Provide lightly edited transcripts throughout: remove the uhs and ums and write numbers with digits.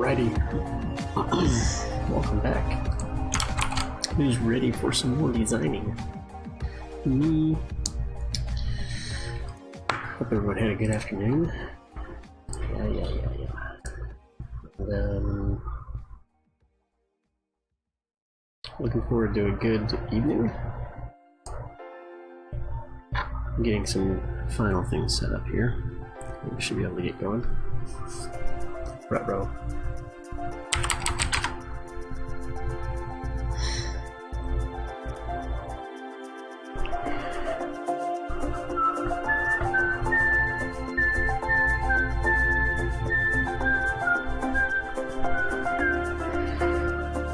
Alrighty. Welcome back. Who's ready for some more designing? Me. Hope everyone had a good afternoon. Yeah. And, looking forward to a good evening. I'm getting some final things set up here. We should be able to get going. Right, bro.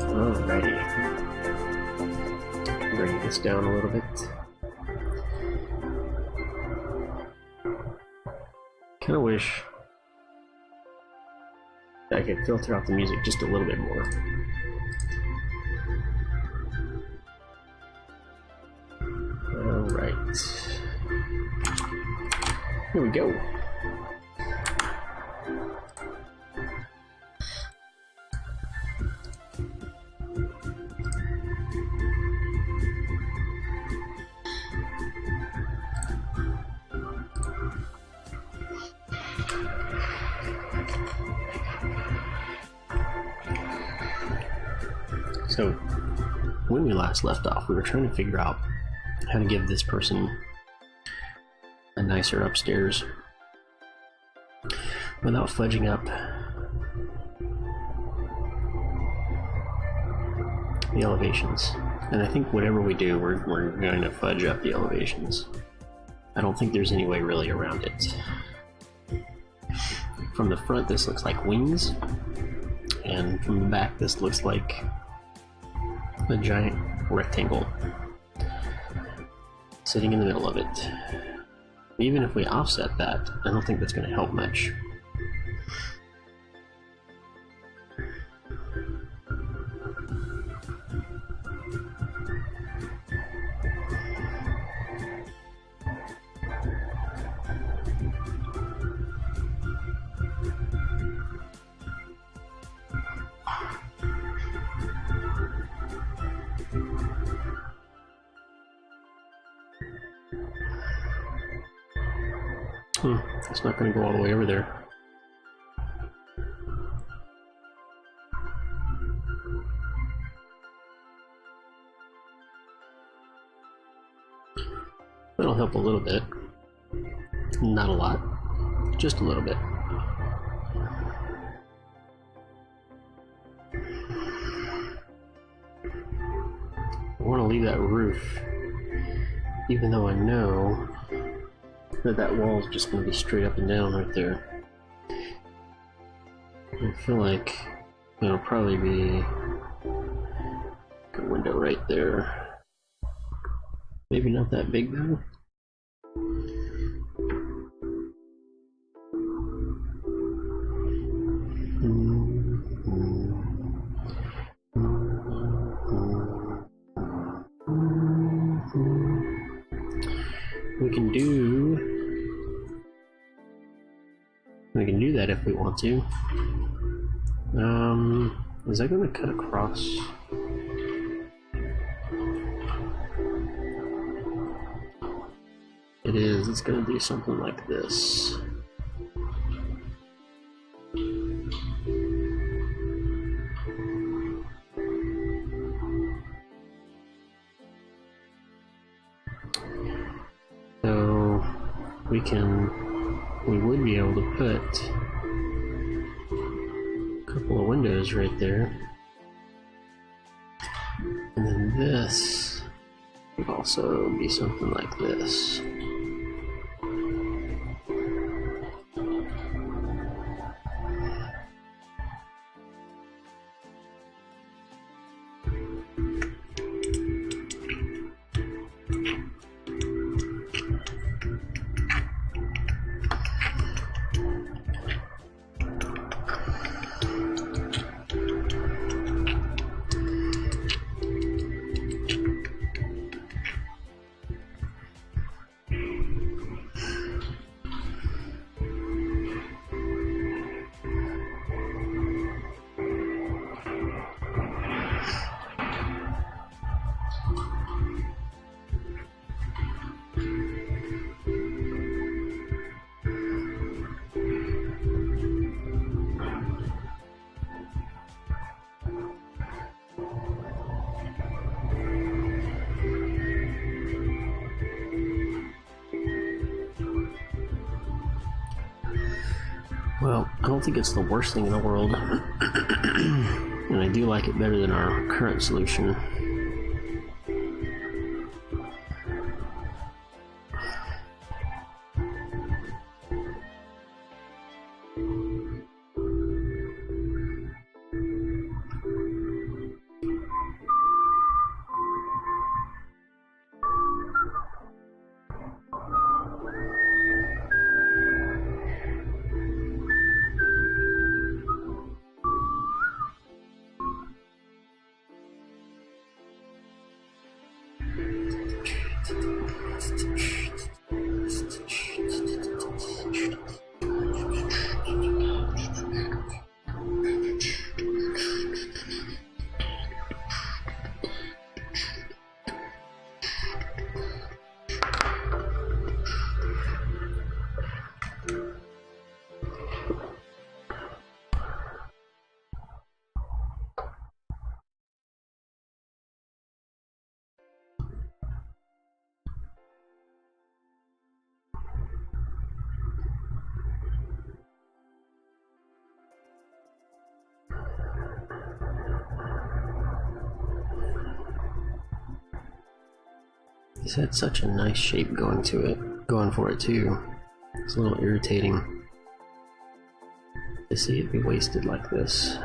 Alrighty. Bring this down a little bit. Kind of wish I could filter out the music just a little bit more. Alright. Here we go. So, when we last left off, we were trying to figure out how to give this person a nicer upstairs without fudging up the elevations. And I think whatever we do, we're going to fudge up the elevations. I don't think there's any way really around it. From the front, this looks like wings, and from the back, this looks like a giant rectangle sitting in the middle of it. Even if we offset that, I don't think that's going to help much. It's not going to go all the way over there. That'll help a little bit. Not a lot. Just a little bit. I want to leave that roof, even though I know that wall is just going to be straight up and down right there. I feel like it'll probably be a window right there. Maybe not that big though. We can do that if we want to. Is that going to cut across? It is. It's going to do something like this. So we would be able to put a couple of windows right there. And then this would also be something like this. Well, I don't think it's the worst thing in the world, and I do like it better than our current solution. This had such a nice shape going for it too. It's a little irritating to see it be wasted like this.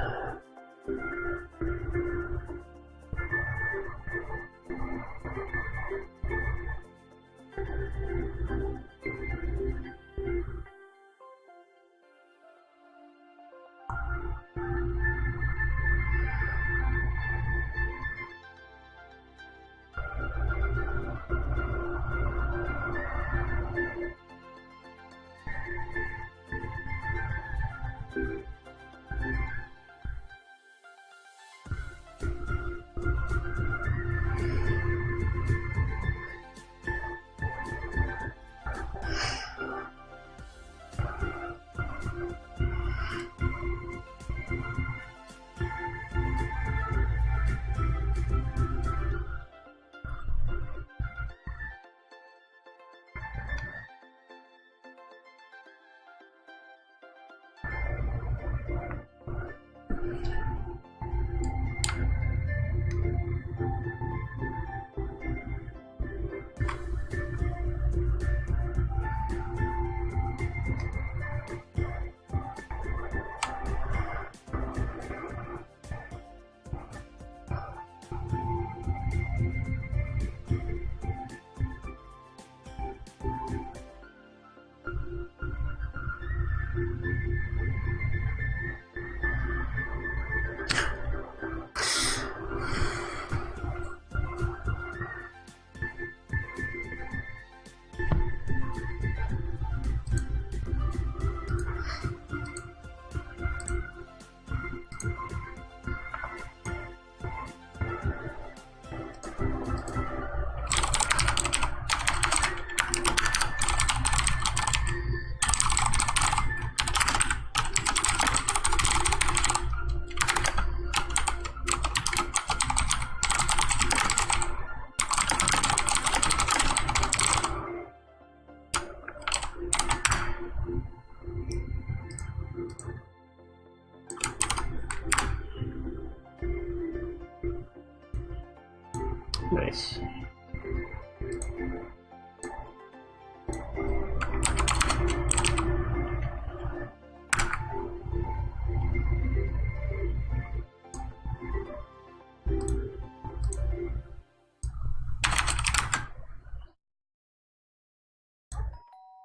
Nice.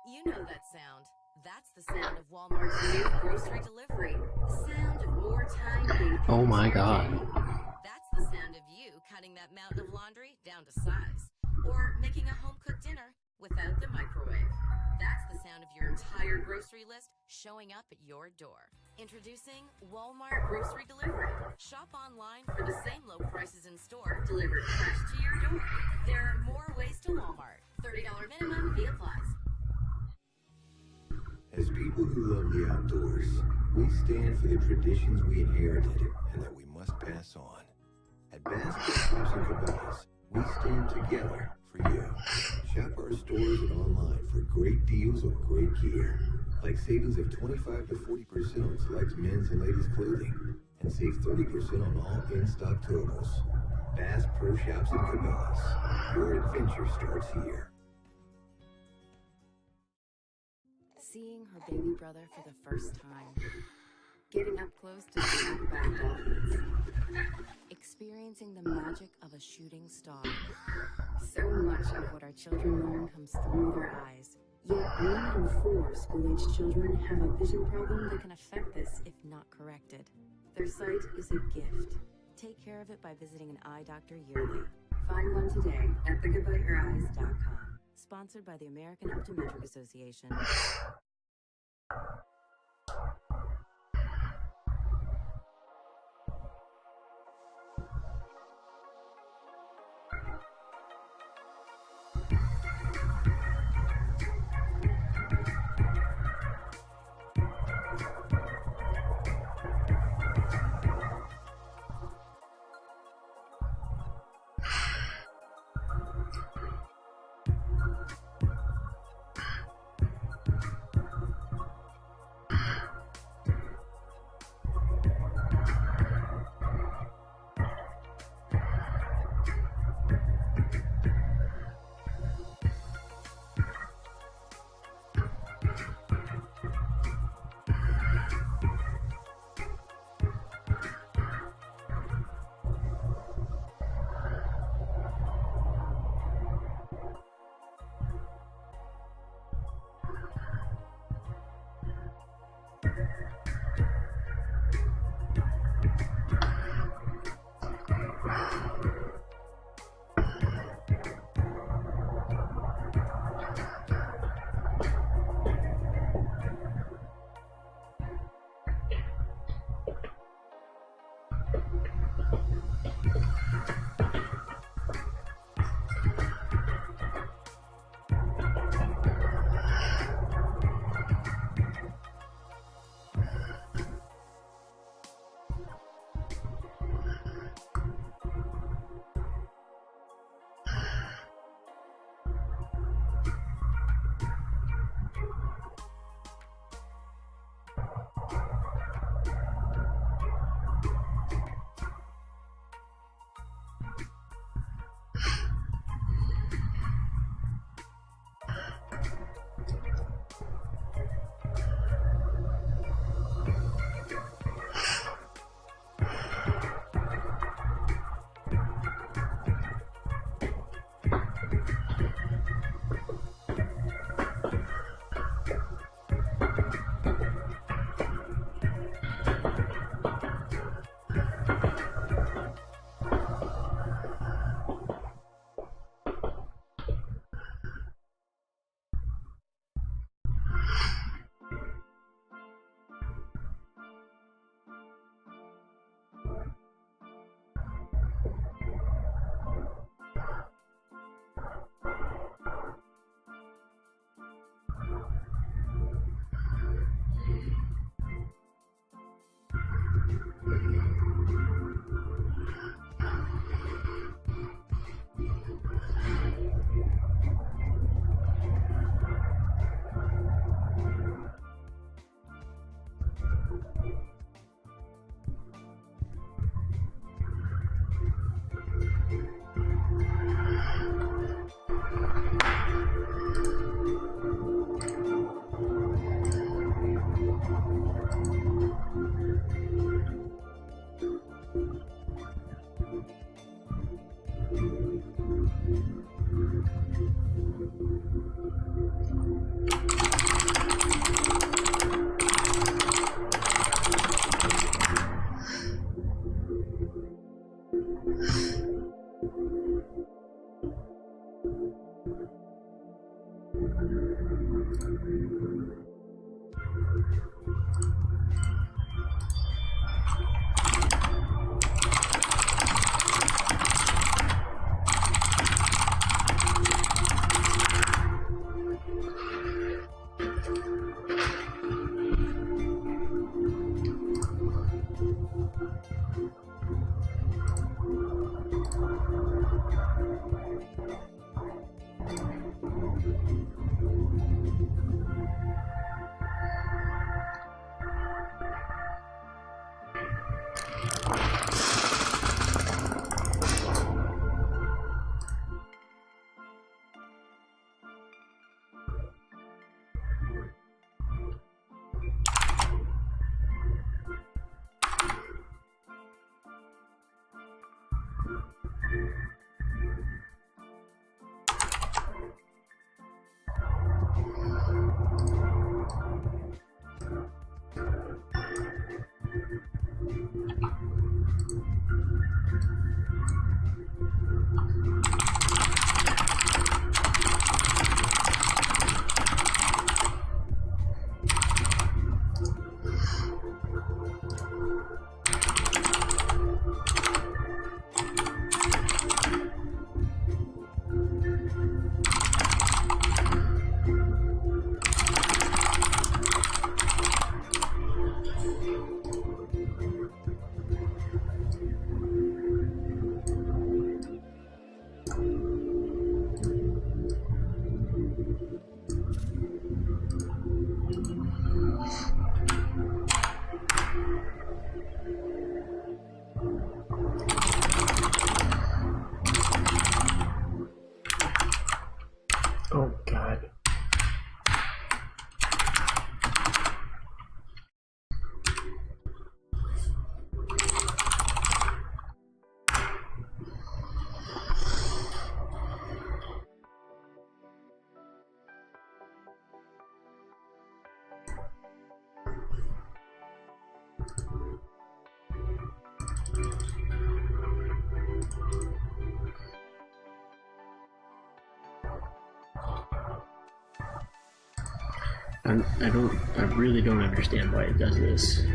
You know that sound. That's the sound of Walmart's new grocery delivery. The sound of more time being Oh my god. That's the sound of you cutting that mountain of laundry down to size. Or making a home-cooked dinner without the microwave. That's the sound of your entire grocery list showing up at your door. Introducing Walmart Grocery Delivery. Shop online for the same low prices in store, delivered fresh to your door. There are more ways to Walmart. $30 minimum fee applies. As people who love the outdoors, we stand for the traditions we inherited and that we must pass on. At Bass Pro Shops and Cabanas, we stand together for you. Shop our stores and online for great deals on great gear, like savings of 25 to 40% on select men's and ladies' clothing, and save 30% on all in-stock towables. Bass Pro Shops and Cabanas. Your adventure starts here. Seeing her baby brother for the first time. Getting up close to back dolphins. Experiencing the magic of a shooting star. So much of what our children learn comes through their eyes. Yet 1 in 4 school-aged children have a vision problem that can affect this if not corrected. Their sight is a gift. Take care of it by visiting an eye doctor yearly. Find one today at thinkaboutyyoureyes.com. Sponsored by the American Optometric Association. Oh, God. I really don't understand why it does this.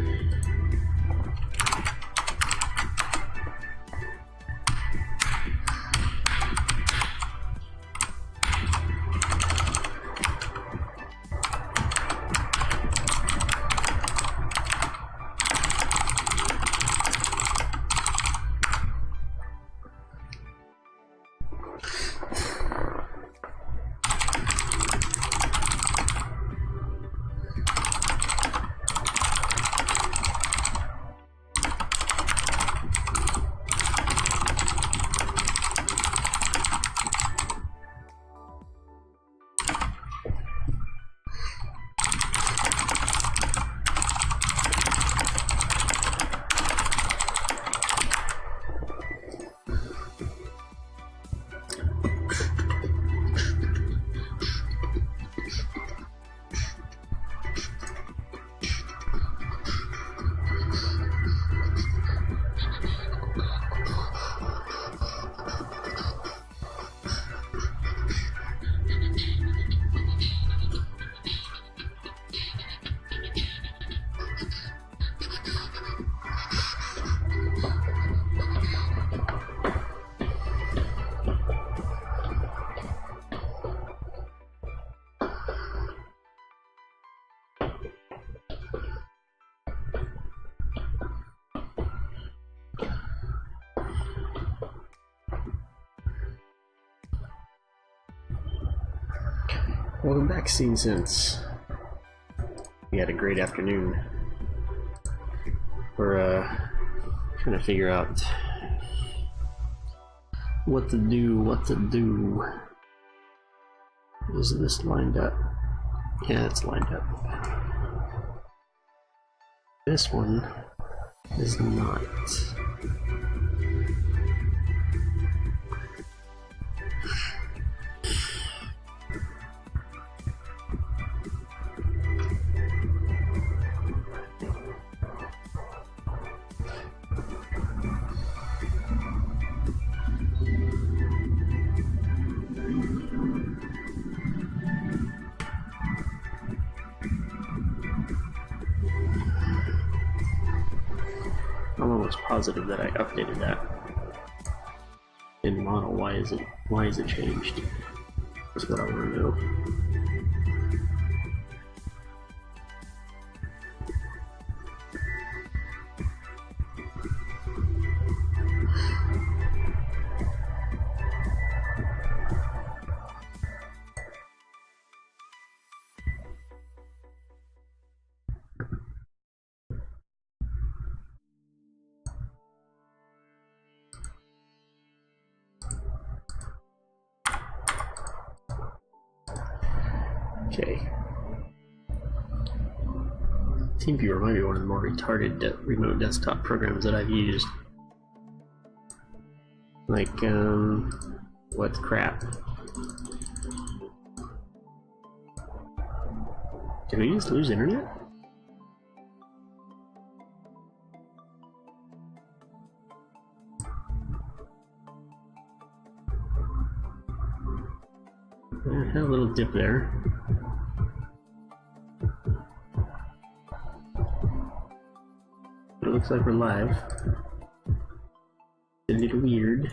Welcome back, Scene Sense. We had a great afternoon. We're trying to figure out what to do. Is this lined up? Yeah, it's lined up. This one is not. I'm almost positive that I updated that in model. Why is it changed? That's what I want to know. Okay. TeamViewer might be one of the more retarded remote desktop programs that I've used. Like, what crap? Did we just lose internet? I had a little dip there. But it looks like we're live. It's a little weird.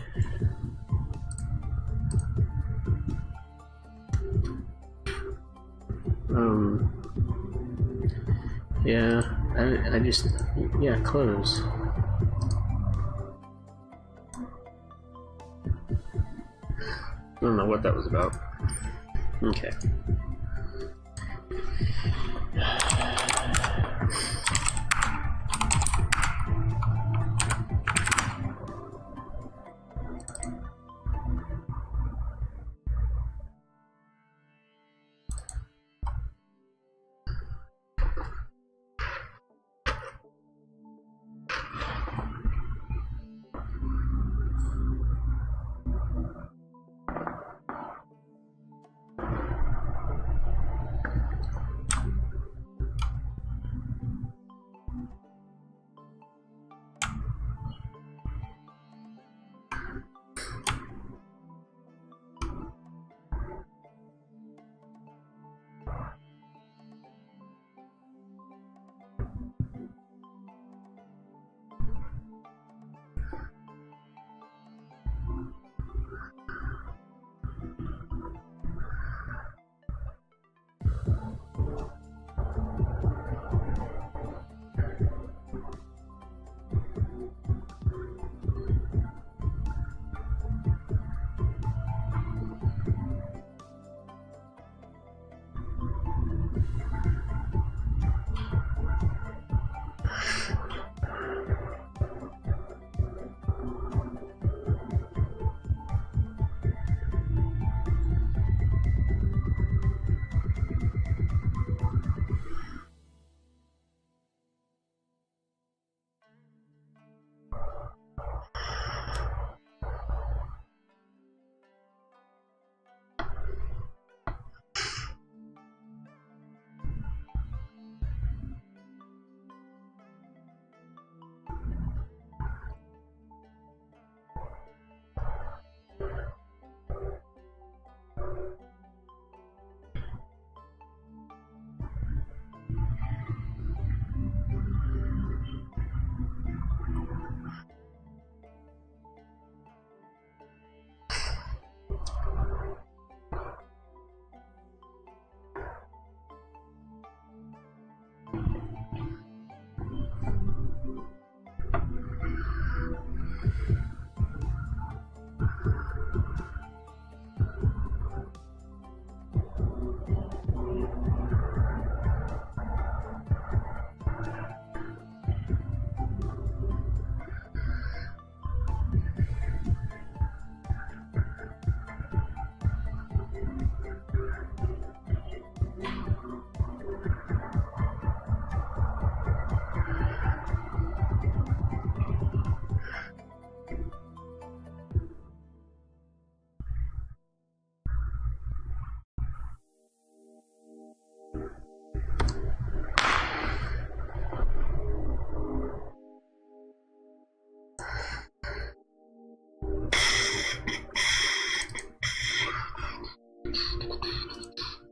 Yeah, I just, yeah, close. I don't know what that was about. Okay.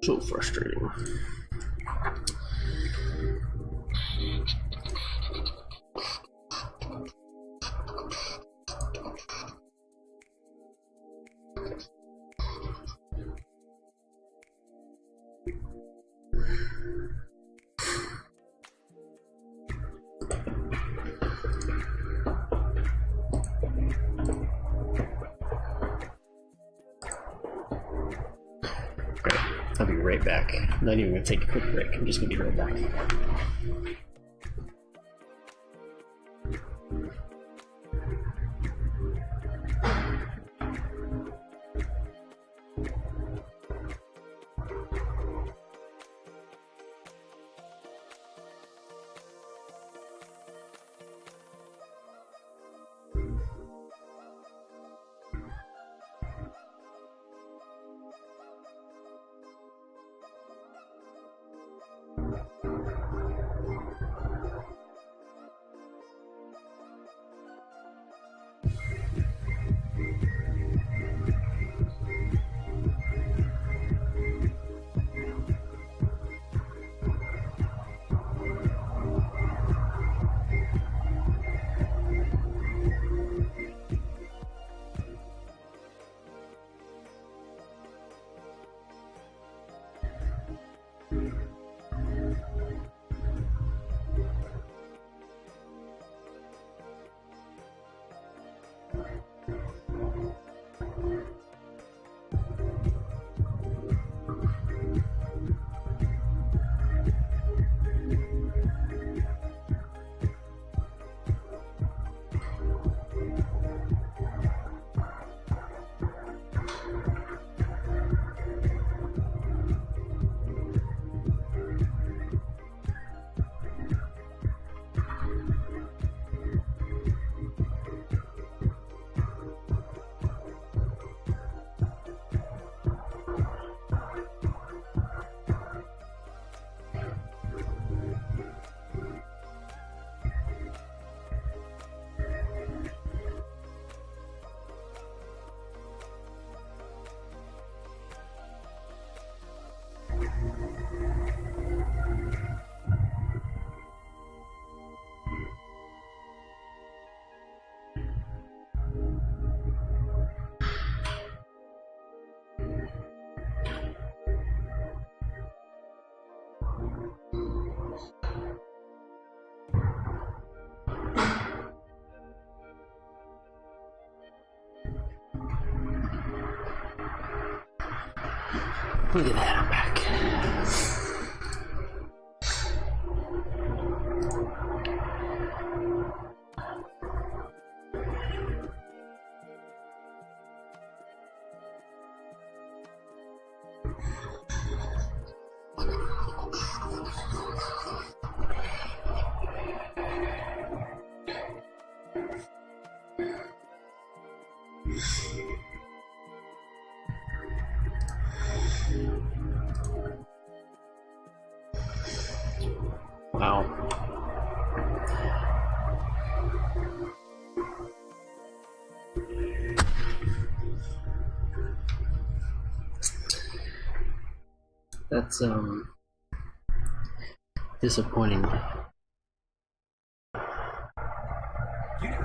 So frustrating. I'll be right back. I'm not even gonna take a quick break. I'm just gonna be right back. Look at that, I'm back. Wow. That's disappointing. You know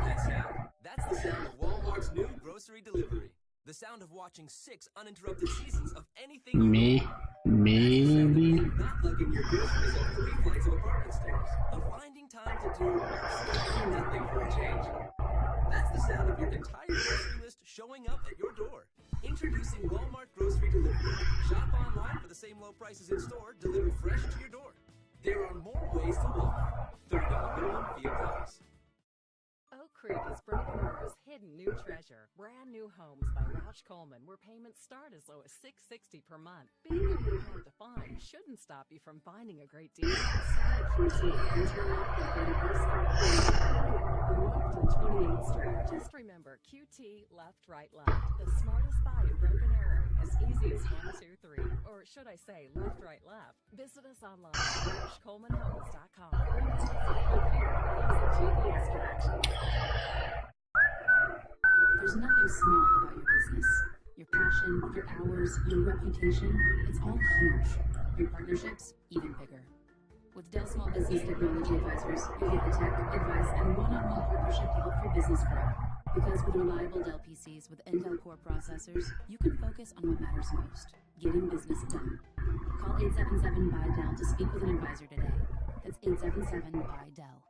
that sound? That's the sound of Walmart's new grocery delivery. The sound of watching 6 uninterrupted seasons of anything you want. Maybe. Not lugging your groceries up 3 flights of apartment stairs. Of finding time to do absolutely nothing for a change. That's the sound of your entire grocery list showing up at your door. Introducing Walmart Grocery Delivery. Shop online for the same low prices in store, delivered fresh to your door. There are more ways to Walmart. $30 minimum fee applies. Oak Creek is Broken Arrow's hidden new treasure. Brand new homes by Roush Coleman, where payments start as low as $660 per month. Being a little hard to find shouldn't stop you from finding a great deal. Just remember QT left, right, left. The smartest buy in Broken Arrow. As easy as 1, 2, 3. Or should I say left, right, left. Visit us online at RoushColemanHomes.com. GPS direction. There's nothing small about your business. Your passion, your hours, your reputation, it's all huge. Your partnerships, even bigger. With Dell Small Business Technology Advisors, you get the tech, advice, and one-on-one partnership to help your business grow. Because with reliable Dell PCs with Intel Core processors, you can focus on what matters most, getting business done. Call 877-BUY-DELL to speak with an advisor today. That's 877-BUY-DELL.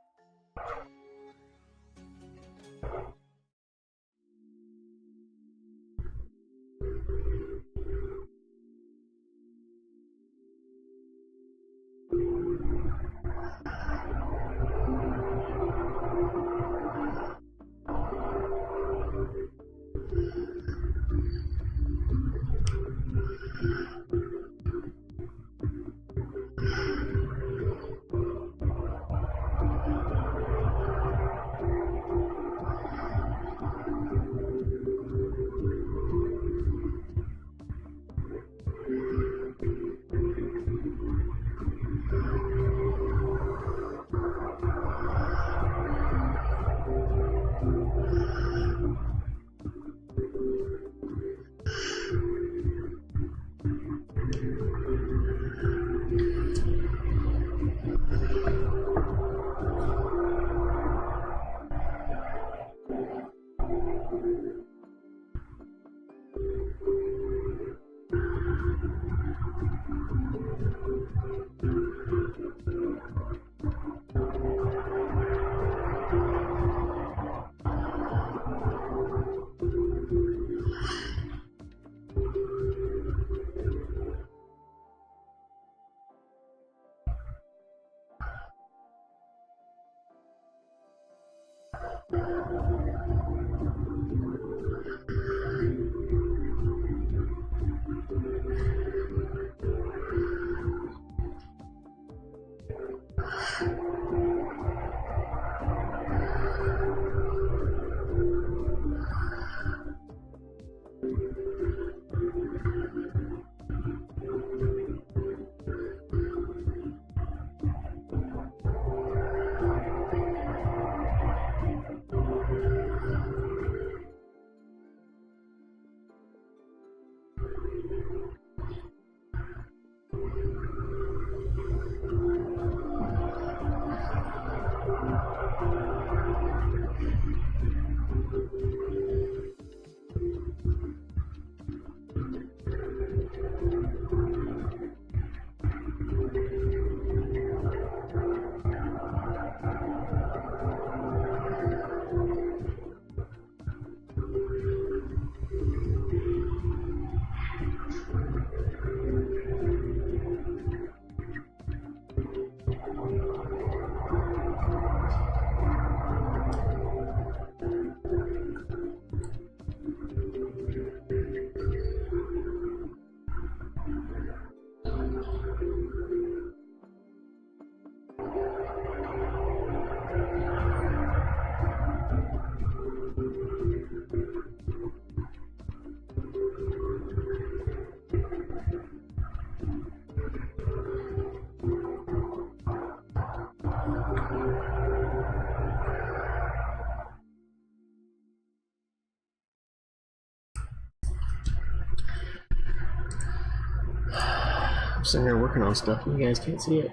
I'm sitting here working on stuff and you guys can't see it.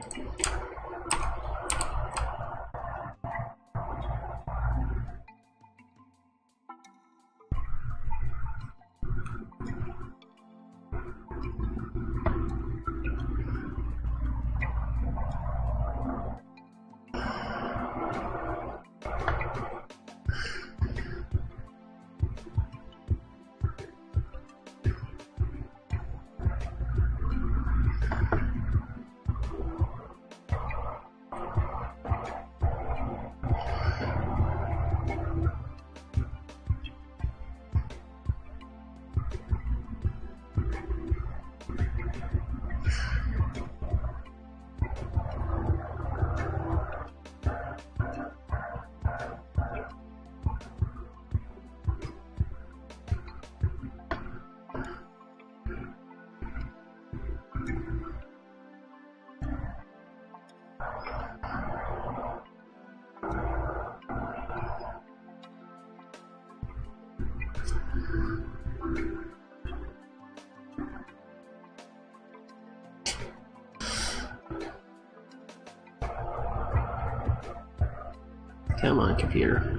Come on, computer.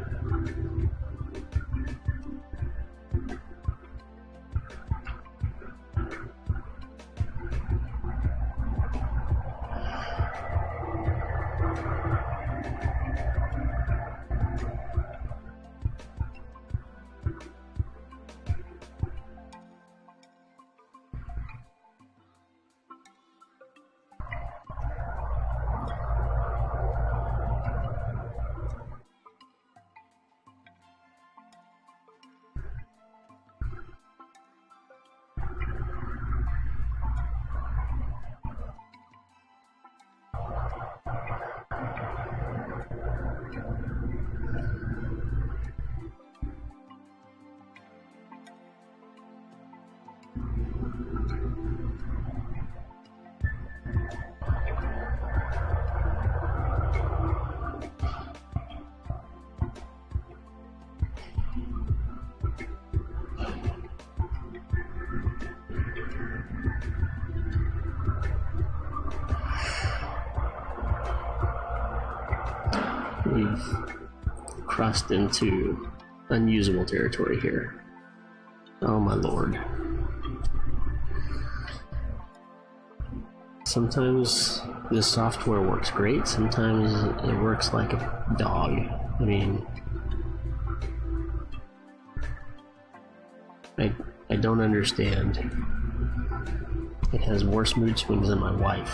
We've crossed into unusable territory here. Oh my lord. Sometimes this software works great, sometimes it works like a dog. I mean, I don't understand. It has worse mood swings than my wife.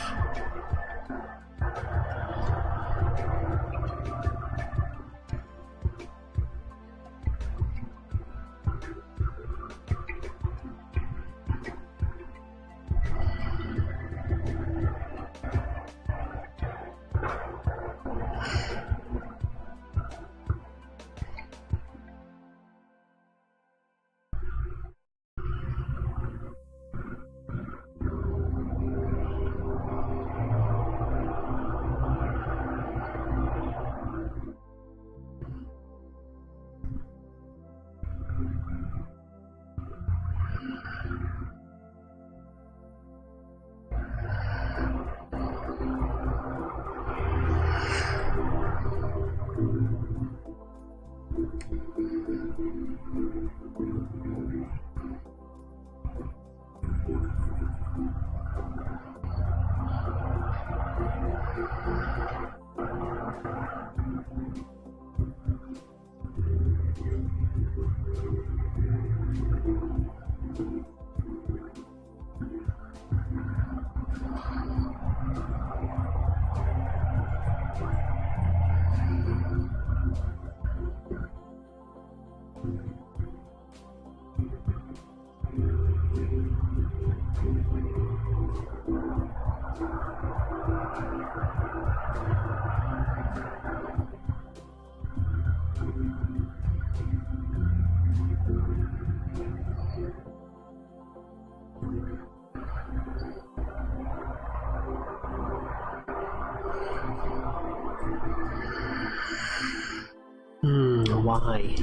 Why?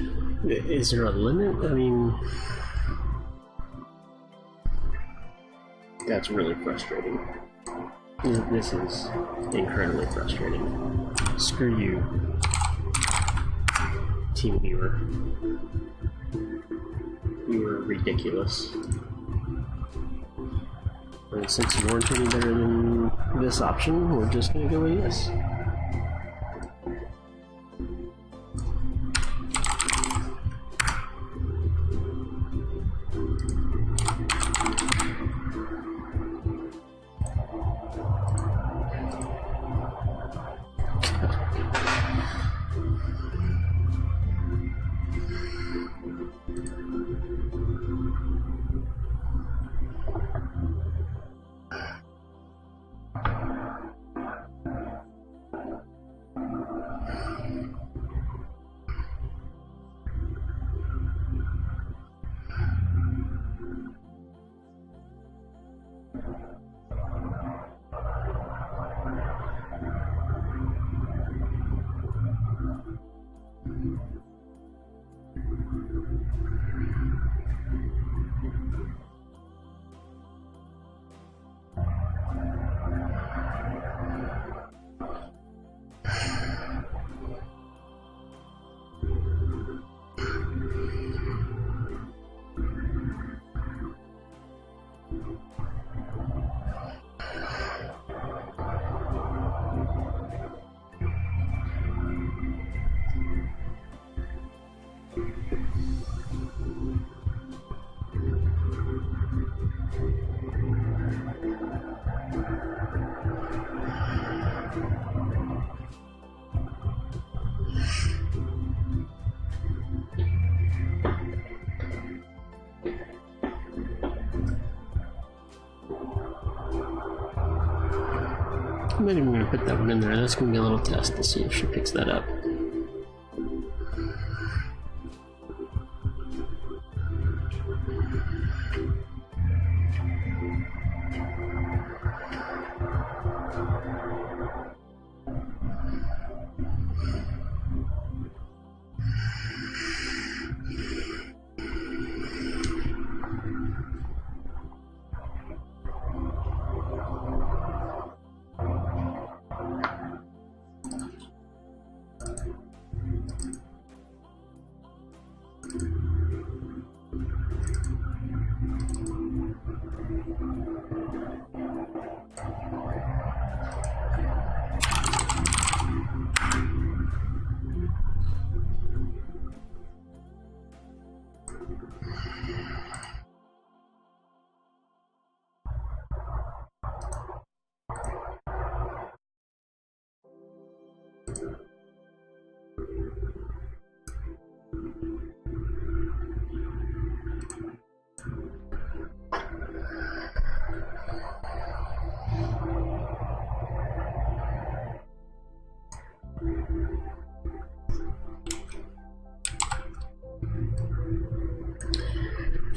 Is there a limit? I mean, that's really frustrating. This is incredibly frustrating. Screw you, Team Viewer. You were ridiculous. And since you weren't any better than this option, we're just gonna go with yes. I'm not even going to put that one in there. That's going to be a little test to see if she picks that up.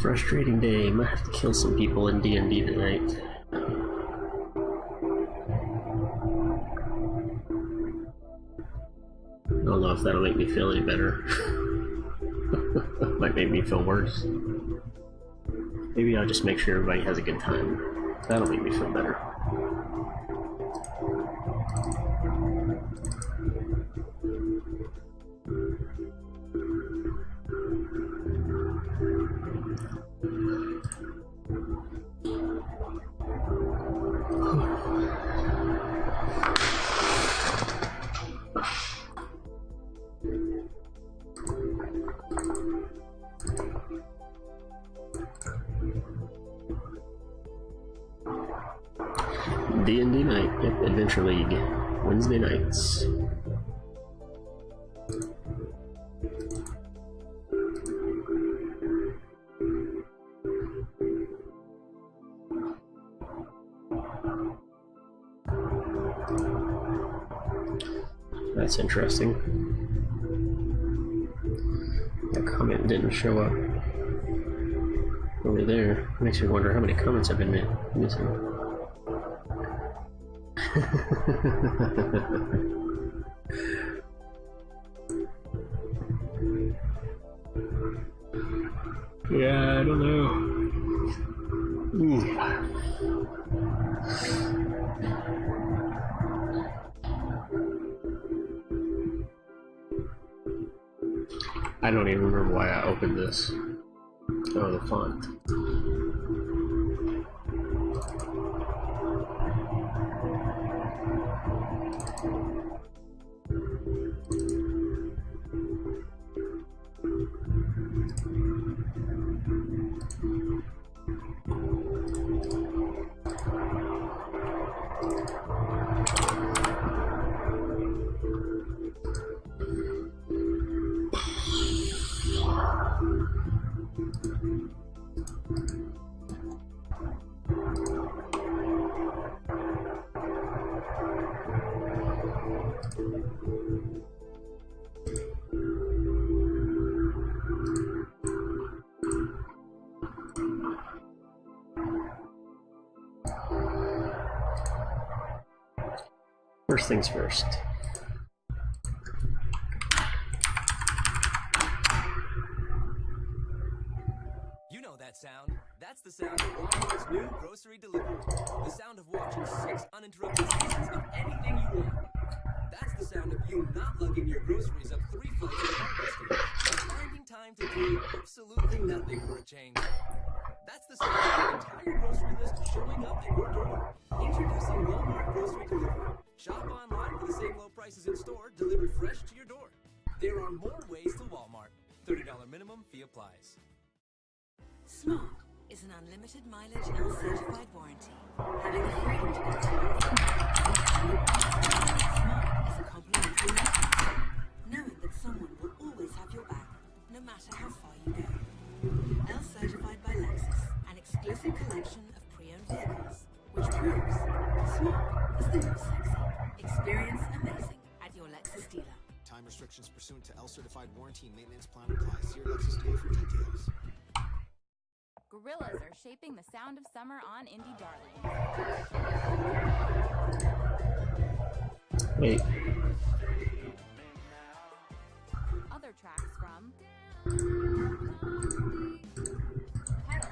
Frustrating day. Might have to kill some people in D&D tonight. I don't know if that'll make me feel any better. Might make me feel worse. Maybe I'll just make sure everybody has a good time. That'll make me feel better. D&D night, yep, Adventure League, Wednesday nights. That's interesting. That comment didn't show up over there. Makes me wonder how many comments I've been missing. Yeah, I don't know. I don't even remember why I opened this. Oh, the font. First things first. You know that sound. That's the sound of Walmart's new grocery delivery. The sound of watching 6 uninterrupted seasons of anything you want. That's the sound of you not lugging your groceries up 3 flights of apartment stairs and finding time to do absolutely nothing for a change. That's the sound of your entire grocery list showing up at your door. Introducing Walmart Grocery Delivery. Shop online for the same low prices in store, delivered fresh to your door. There are more ways to Walmart. $30 minimum fee applies. Small is an unlimited mileage and a certified warranty. Having the freedom to go far smart is a complimentary message. Knowing that someone will always have your back, no matter how far you go. L certified by Lexus, an exclusive collection of pre-owned vehicles, which proves smart is the new sexy. Experience amazing at your Lexus dealer. Time restrictions pursuant to L certified warranty and maintenance plan apply. See your Lexus dealer for details. Gorillas are shaping the sound of summer on Indie Darlings. Wait. Other tracks from Pedal.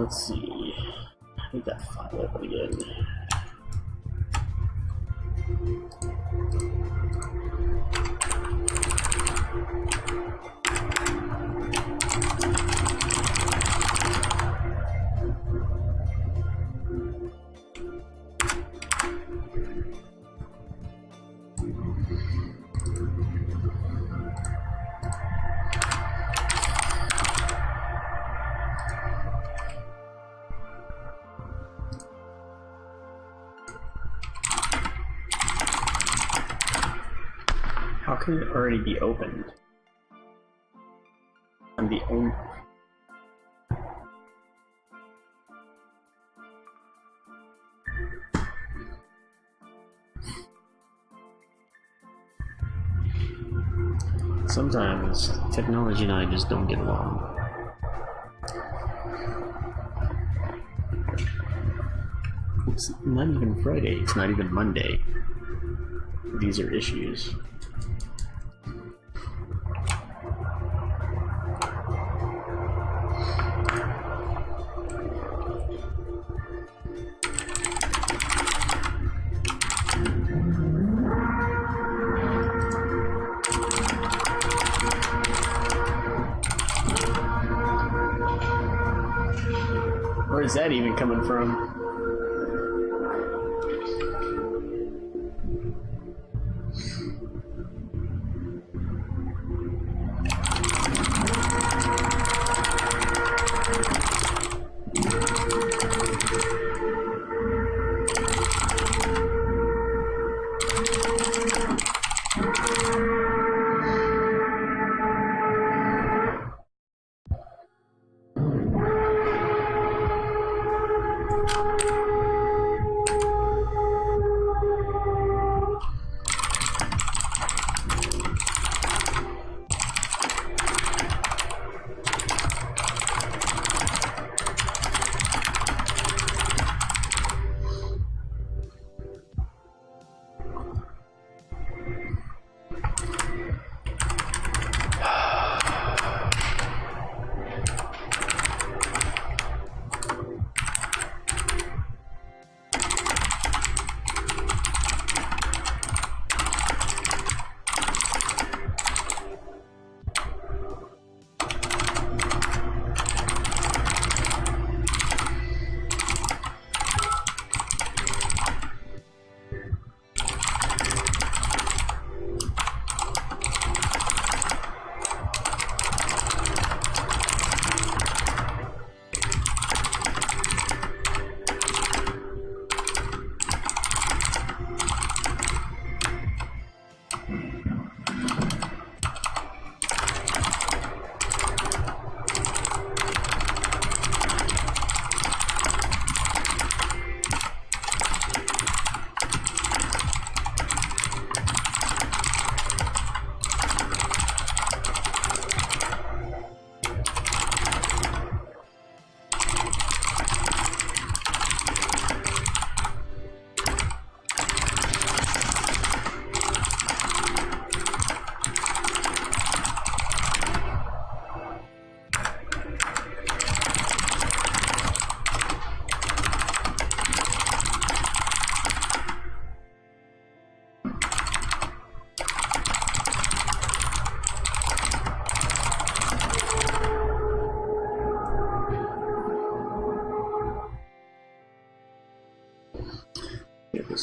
Let's see. I need that file open again. How can it already be opened? I'm the only... Sometimes technology and I just don't get along. It's not even Friday, it's not even Monday. These are issues. Where's that even coming from?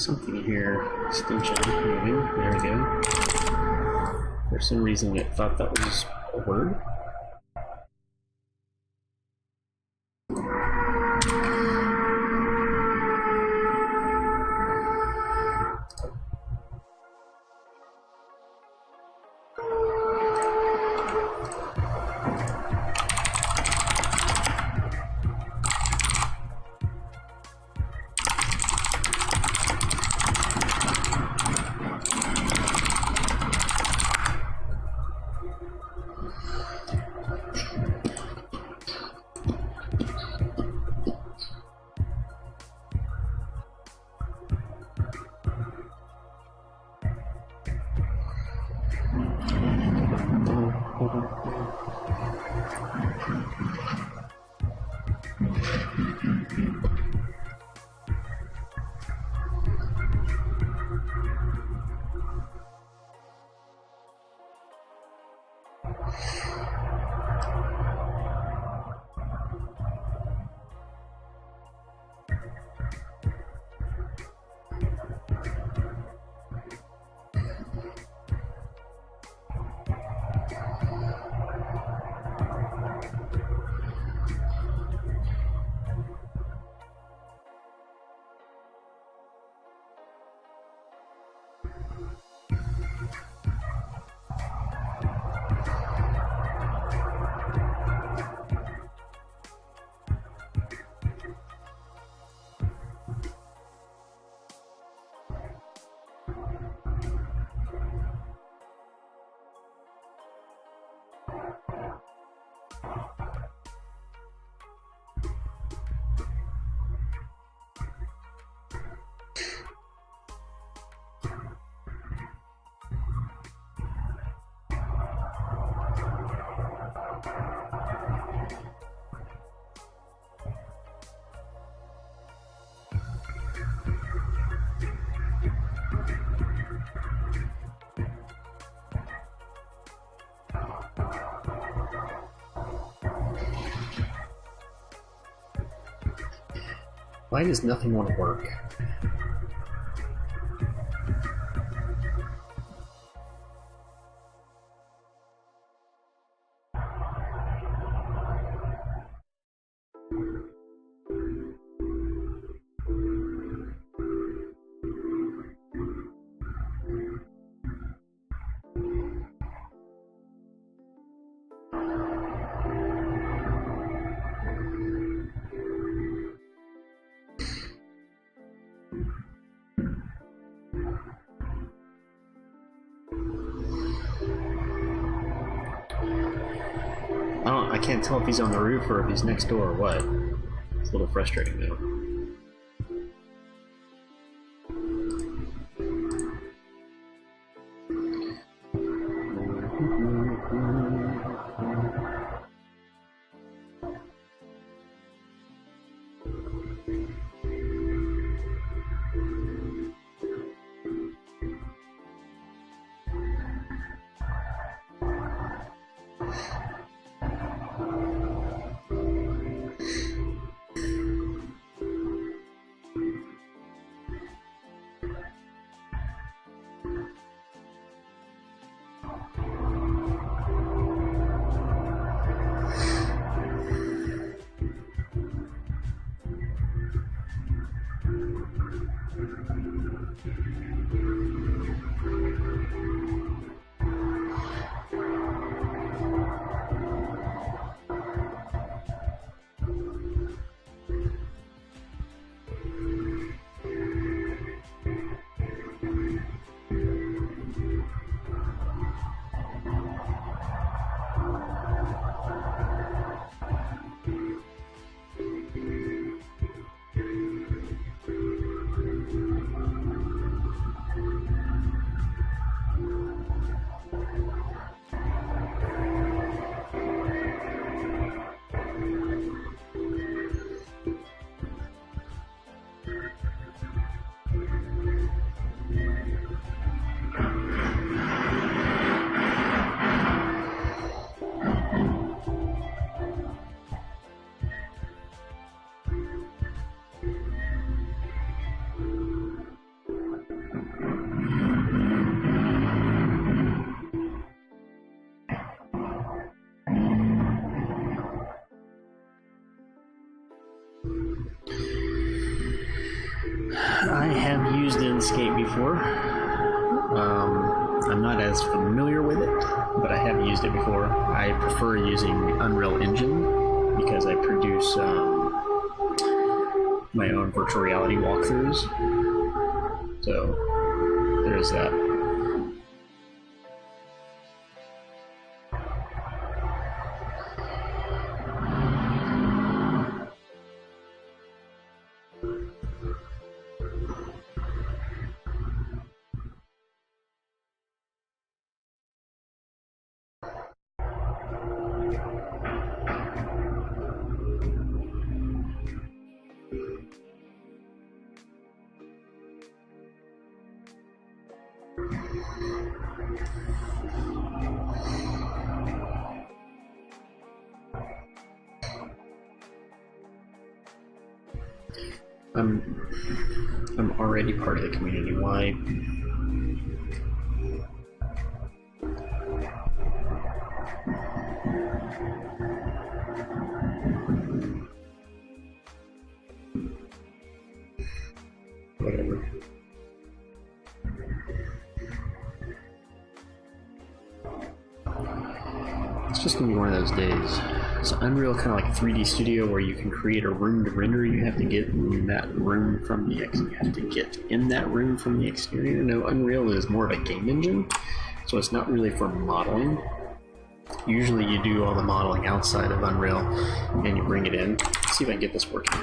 something here. Extension moving. There we go. For some reason it thought that was a word. Why does nothing want to work? I can't tell if he's on the roof or if he's next door or what. It's a little frustrating though. Inkscape before. I'm not as familiar with it, but I have used it before. I prefer using Unreal Engine because I produce my own virtual reality walkthroughs. So there's that. I'm already part of the community. Why? Whatever. It's just gonna be one of those days. So Unreal kind of like 3D Studio, where you can create a room to render. You have to get in that room from the exterior. No, Unreal is more of a game engine, so it's not really for modeling. Usually, you do all the modeling outside of Unreal, and you bring it in. Let's see if I can get this working.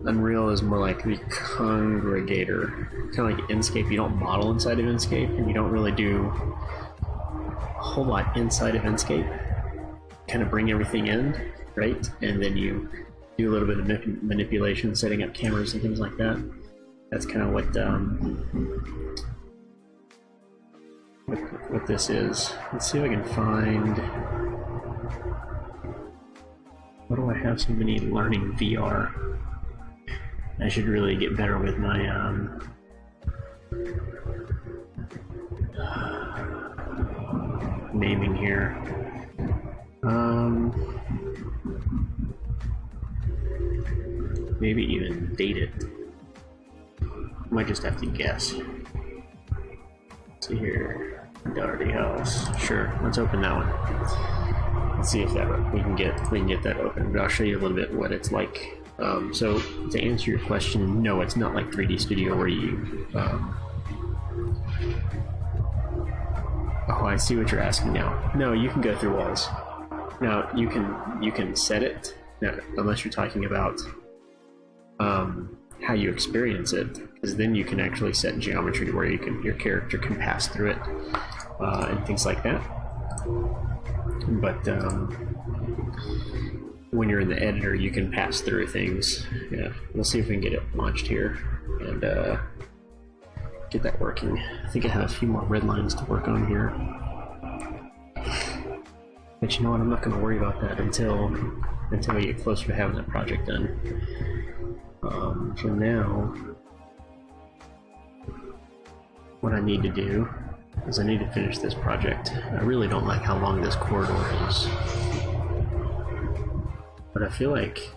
Unreal is more like the congregator, kind of like Inkscape. You don't model inside of Inkscape, and you don't really do a whole lot inside of Inkscape. Kind of bring everything in, right? And then you do a little bit of manipulation, setting up cameras and things like that. That's kind of what this is. Let's see if I can find. Why do I have so many learning VR? I should really get better with my naming here. Maybe even date it. Might just have to guess. Let's see here. Doherty House. Sure, let's open that one. Let's see if that we can get that open. But I'll show you a little bit what it's like. So to answer your question, no, it's not like 3D Studio where you. Oh, I see what you're asking now. No, you can go through walls. Now you can set it. Now, unless you're talking about how you experience it, because then you can actually set geometry to where your character can pass through it and things like that. But when you're in the editor, you can pass through things. Yeah, we'll see if we can get it launched here and get that working. I think I have a few more Redlines to work on here. But you know what? I'm not going to worry about that until we get closer to having that project done. For now, what I need to do is I need to finish this project. I really don't like how long this corridor is, but I feel like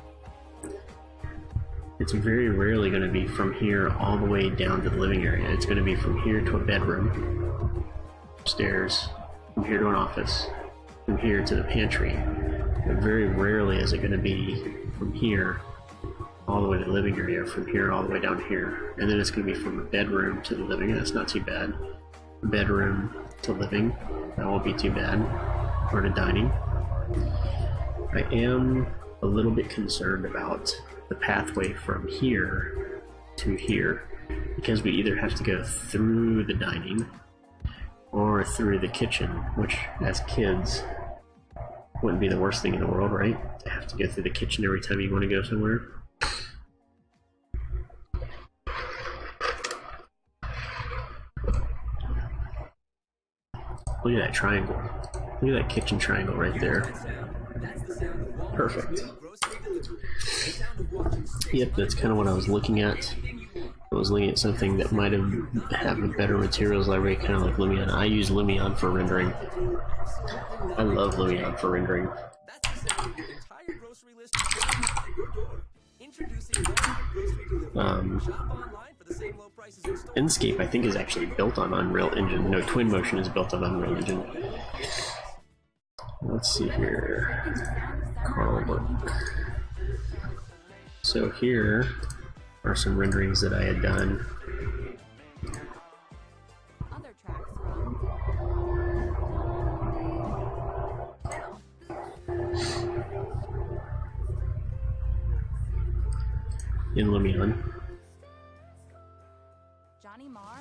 it's very rarely going to be from here all the way down to the living area. It's going to be from here to a bedroom, upstairs, from here to an office, from here to the pantry. But very rarely is it going to be from here all the way to the living area, from here all the way down here. And then it's going to be from the bedroom to the living, and that's not too bad. Bedroom to living, that won't be too bad. Or to dining. I am a little bit concerned about the pathway from here to here, because we either have to go through the dining or through the kitchen, which as kids wouldn't be the worst thing in the world, right? To have to go through the kitchen every time you want to go somewhere. Look at that triangle. Look at that kitchen triangle right there. Perfect. Yep, that's kind of what I was looking at. I was looking at something that might have a better materials library, kind of like Lumion. I use Lumion for rendering. I love Lumion for rendering. Introducing grocery delivery. Shop online for the same low prices in store. Inkscape, I think, is actually built on Unreal Engine. No, Twinmotion is built on Unreal Engine. Let's see here. Carl work. So here are some renderings that I had done. Other tracks from In Lumion. Johnny Marr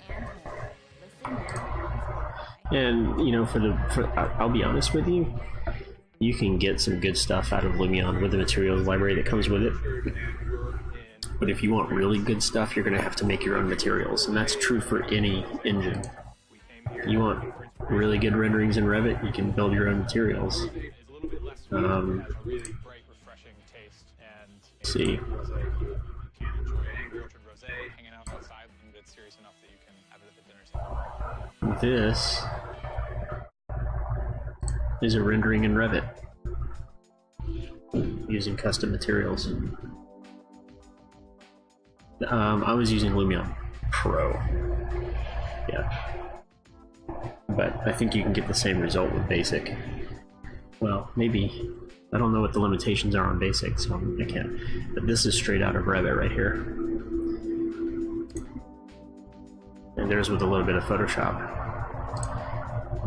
and more. Listen now on Spotify. And you know, I'll be honest with you, you can get some good stuff out of Lumion with the materials library that comes with it. But if you want really good stuff, you're going to have to make your own materials, and that's true for any engine. If you want really good renderings in Revit, you can build your own materials. See. This is a rendering in Revit using custom materials. I was using Lumion Pro. Yeah. But I think you can get the same result with Basic. Well, maybe. I don't know what the limitations are on Basic, so I can't. But this is straight out of Revit right here. And there's with a little bit of Photoshop.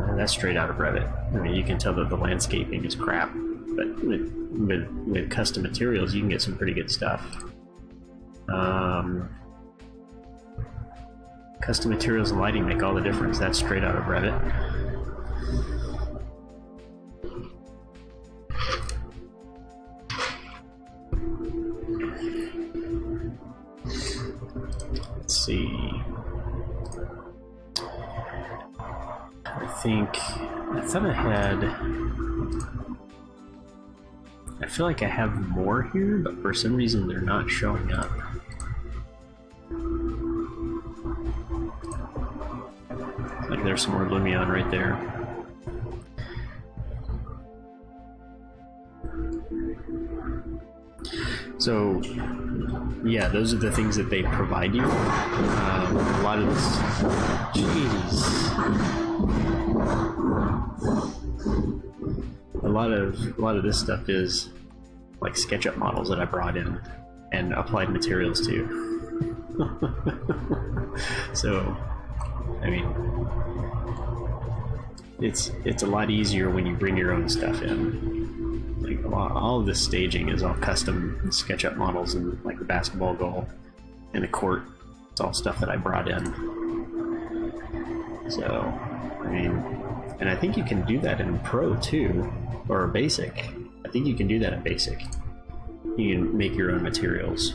And that's straight out of Revit. I mean, you can tell that the landscaping is crap, but with custom materials, you can get some pretty good stuff. Custom materials and lighting make all the difference. That's straight out of Revit. Let's see. I thought I had. I feel like I have more here, but for some reason they're not showing up. Like there's some more Lumion right there. So, yeah, those are the things that they provide you. A lot of this. Jeez. A lot of this stuff is like SketchUp models that I brought in and applied materials to. So, I mean, it's a lot easier when you bring your own stuff in. Like all of this staging is all custom SketchUp models, and like the basketball goal and the court, it's all stuff that I brought in. So, I mean, and I think you can do that in Pro too, or Basic. I think you can do that in Basic. You can make your own materials.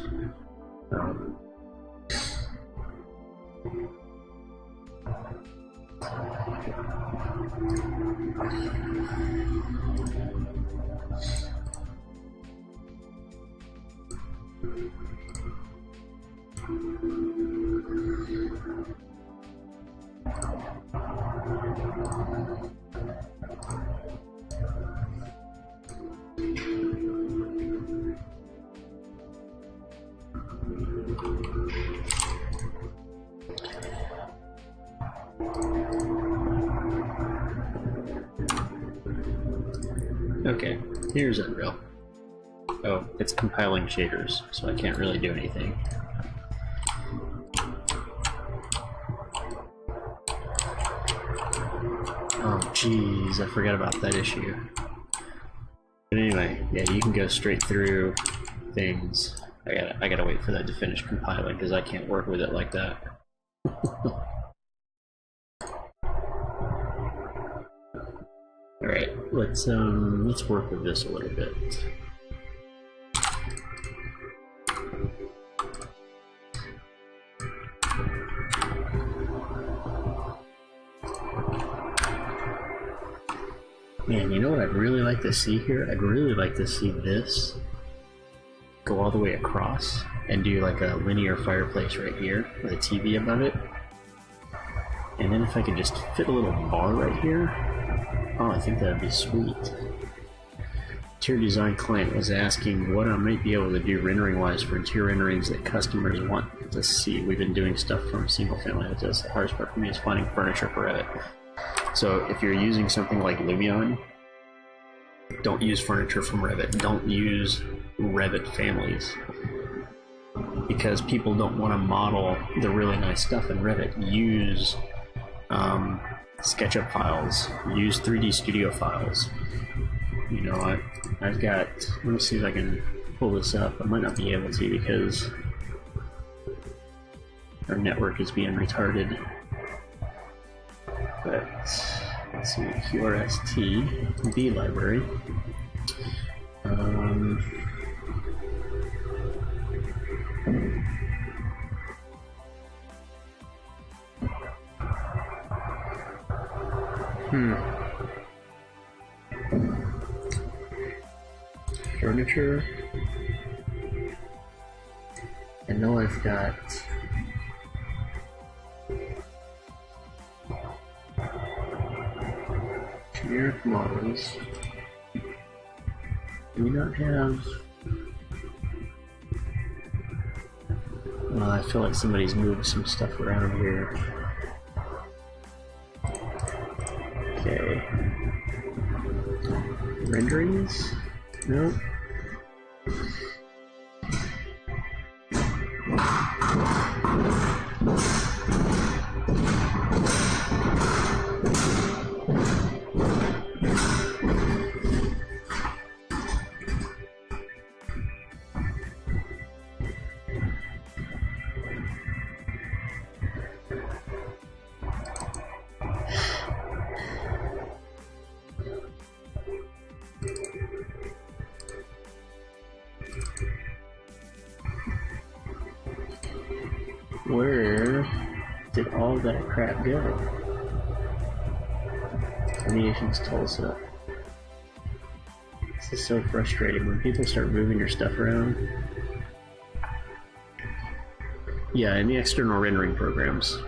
Okay, here's Unreal. Oh, it's compiling shaders, so I can't really do anything. Oh, jeez, I forgot about that issue. But anyway, yeah, you can go straight through things. I gotta wait for that to finish compiling because I can't work with it like that. Alright, let's work with this a little bit. Man, you know what I'd really like to see here? I'd really like to see this go all the way across and do like a linear fireplace right here with a TV above it. And then if I could just fit a little bar right here, oh, I think that would be sweet. interior design client was asking what I might be able to do rendering-wise for interior renderings that customers want to see. We've been doing stuff from single-family hotels. The hardest part for me is finding furniture for Revit. So if you're using something like Lumion, don't use furniture from Revit. Don't use Revit families, because people don't want to model the really nice stuff in Revit. Use SketchUp files. Use 3D Studio files. You know, I've got, let me see if I can pull this up. I might not be able to because our network is being retarded. But let's see, QRST, B library. Furniture. I know I've got generic models. Do we not have? I feel like somebody's moved some stuff around here. Okay. Renderings? No. Where did all that crap go? Creations Tulsa. This is so frustrating when people start moving your stuff around. Yeah, in the external rendering programs.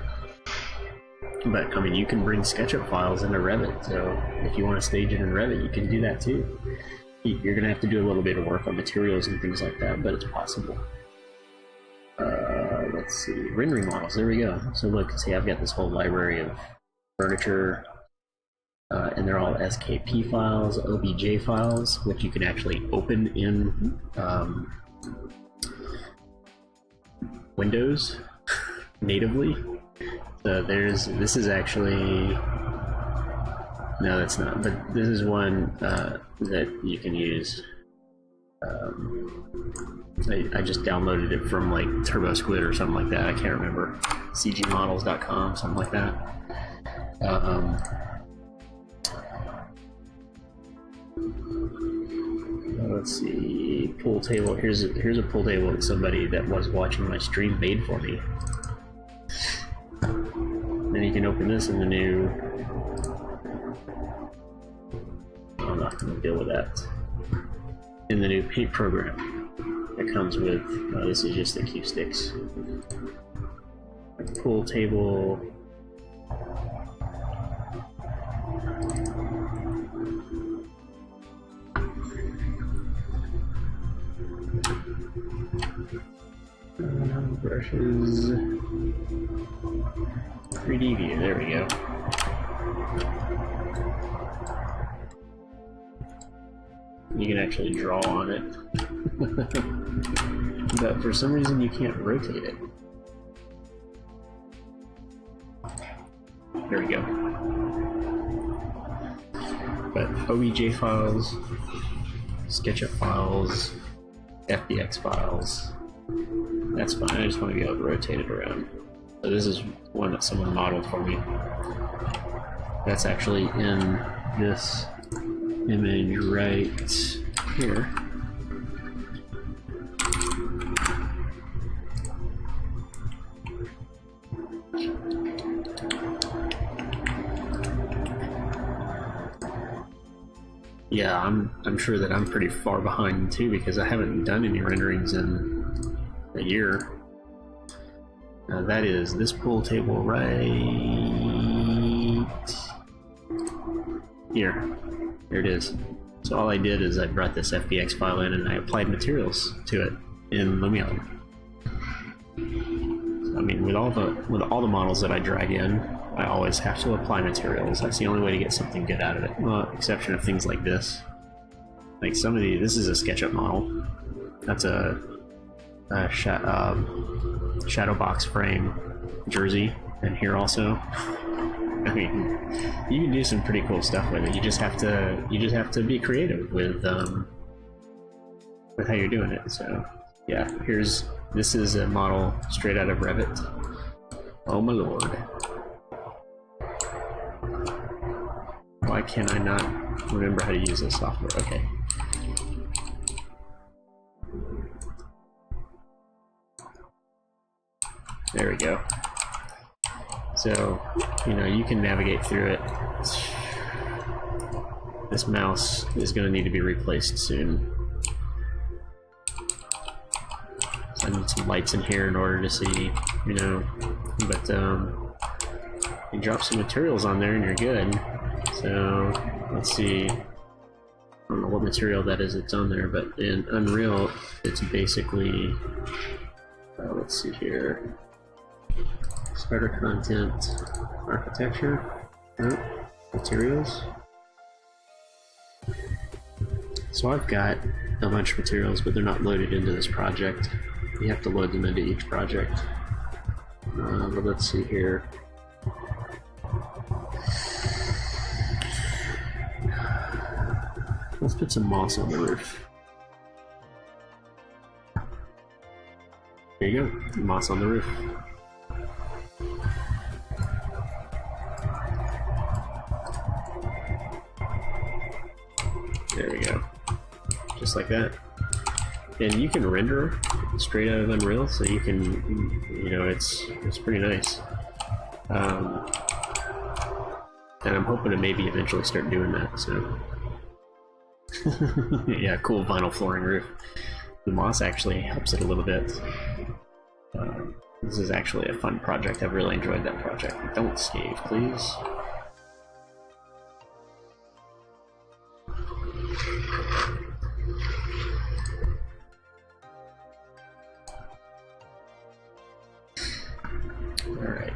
But, I mean, you can bring SketchUp files into Revit, so if you want to stage it in Revit, you can do that too. You're going to have to do a little bit of work on materials and things like that, but it's possible. Let's see, rendering models, there we go. So look, see, I've got this whole library of furniture, and they're all SKP files, OBJ files, which you can actually open in Windows natively. So this is actually, no, that's not, but this is one that you can use. I just downloaded it from like TurboSquid or something like that. I can't remember. cgmodels.com, something like that. Let's see. Pool table. Here's a pool table that somebody that was watching my stream made for me. Then you can open this in the new. I'm not going to deal with that. In the new paint program that comes with, this is just acoustics. Pool table. Brushes. 3D view, there we go. You can actually draw on it. But for some reason you can't rotate it. There we go. But OBJ files, SketchUp files, FBX files, that's fine. I just want to be able to rotate it around. So this is one that someone modeled for me. That's actually in this image right here. Yeah, I'm sure that I'm pretty far behind too because I haven't done any renderings in a year. That is this pool table right Here it is. So all I did is I brought this FBX file in and I applied materials to it in Lumion. So, I mean, with all the models that I drag in, I always have to apply materials. That's the only way to get something good out of it. Well, exception of things like this. Like some of these, this is a SketchUp model. That's a shadow box frame jersey, and here also. I mean, you can do some pretty cool stuff with it. You just have to be creative with how you're doing it. So yeah, this is a model straight out of Revit. Oh my lord. Why can I not remember how to use this software? Okay. There we go. So, you know, you can navigate through it. This mouse is going to need to be replaced soon. So I need some lights in here in order to see, you know, but you drop some materials on there and you're good. So, let's see. I don't know what material that is that's on there, but in Unreal, it's basically, let's see here. Starter content, architecture, materials. So I've got a bunch of materials, but they're not loaded into this project. You have to load them into each project. But let's see here. Let's put some moss on the roof. There you go, moss on the roof. There we go. Just like that. And you can render straight out of Unreal, so you can, you know, it's pretty nice. And I'm hoping to maybe eventually start doing that, so. Yeah, cool vinyl flooring roof. The moss actually helps it a little bit. This is actually a fun project. I've really enjoyed that project. Don't scave, please. Alright.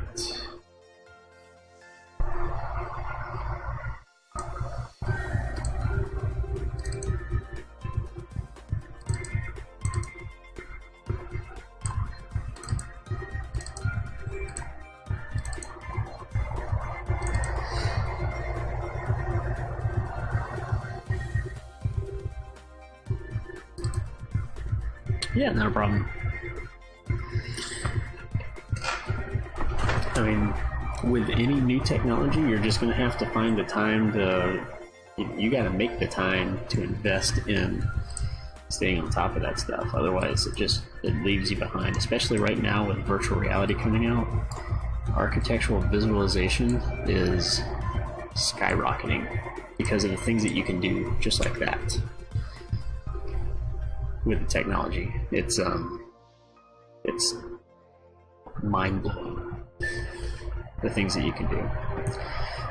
Yeah, not a problem. I mean, with any new technology, you're just going to have to find the time to... You got to make the time to invest in staying on top of that stuff. Otherwise, it leaves you behind. Especially right now with virtual reality coming out, architectural visualization is skyrocketing because of the things that you can do just like that. With the technology, it's mind-blowing, the things that you can do.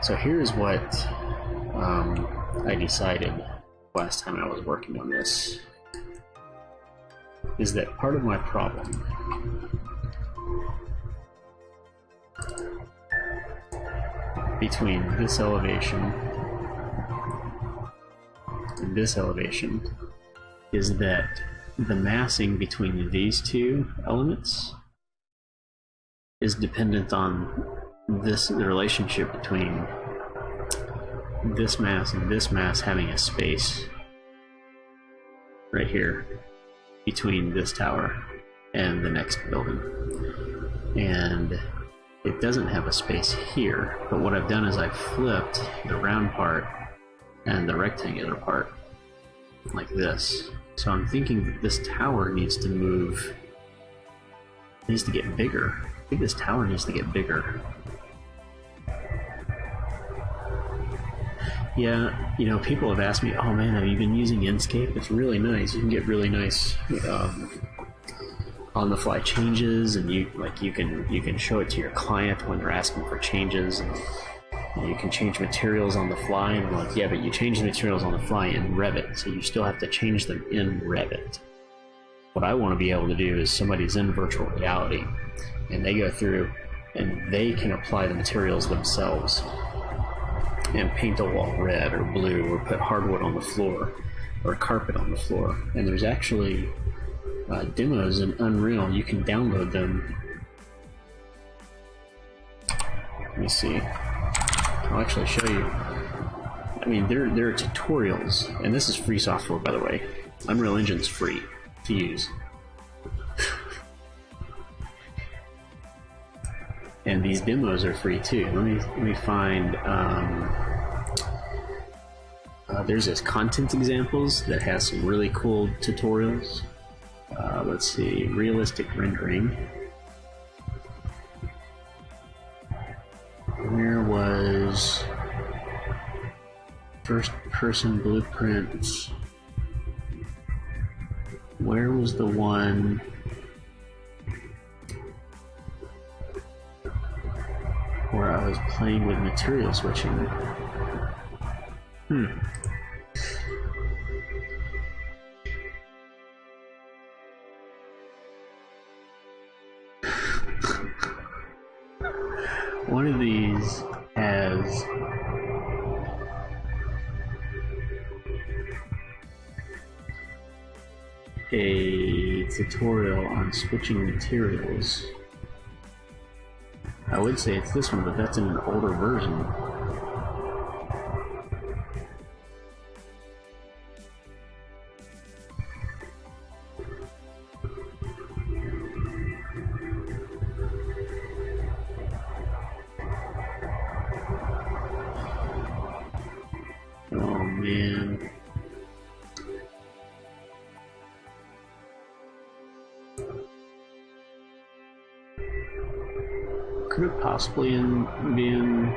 So here's what I decided last time I was working on this, is that part of my problem between this elevation and this elevation is that the massing between these two elements is dependent on the relationship between this mass and this mass having a space right here between this tower and the next building. And it doesn't have a space here, but what I've done is I've flipped the round part and the rectangular part like this. So I'm thinking that this tower needs to move, needs to get bigger. I think this tower needs to get bigger. Yeah, you know, people have asked me, oh man, have you been using Inkscape? It's really nice. You can get really nice on-the-fly changes, and you can show it to your client when they're asking for changes. And You can change materials on the fly, and I'm like, yeah, but you change the materials on the fly in Revit, so you still have to change them in Revit. What I want to be able to do is somebody's in virtual reality, and they go through, and they can apply the materials themselves, and paint a wall red or blue, or put hardwood on the floor, or carpet on the floor. And there's actually demos in Unreal. You can download them. Let me see. I'll actually show you. I mean, there are tutorials, and this is free software, by the way. Unreal Engine's free to use. And these demos are free too. Let me find. There's this content examples that has some really cool tutorials. Let's see, realistic rendering. Where was first person blueprints? Where was the one where I was playing with material switching? One of these has a tutorial on switching materials. I would say it's this one, but that's in an older version. Oh man. Could it possibly be in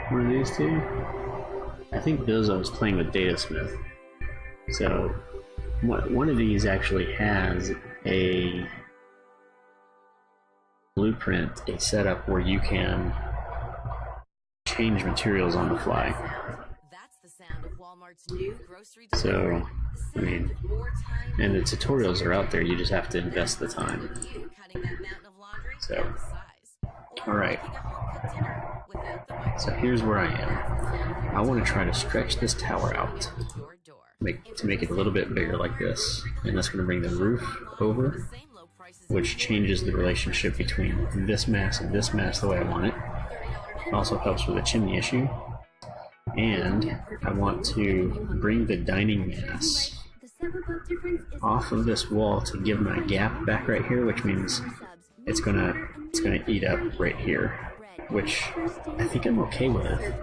one of these two? I think those I was playing with Datasmith. So one of these actually has a blueprint, a setup where you can change materials on the fly. That's the sound of Walmart's new grocery So, delivery. I mean, and the tutorials are out there, you just have to invest the time. You cutting that mountain of laundry So, down to size. Or alright. making a home-cooked dinner without the microwave. So here's where I am. I want to try to stretch this tower out Your door. to make it a little bit bigger like this, and that's going to bring the roof over, Same low prices which changes the relationship between this mass and this mass the way I want it. It also helps with the chimney issue, and I want to bring the dining mass off of this wall to give my gap back right here, which means it's gonna eat up right here, which I think I'm okay with.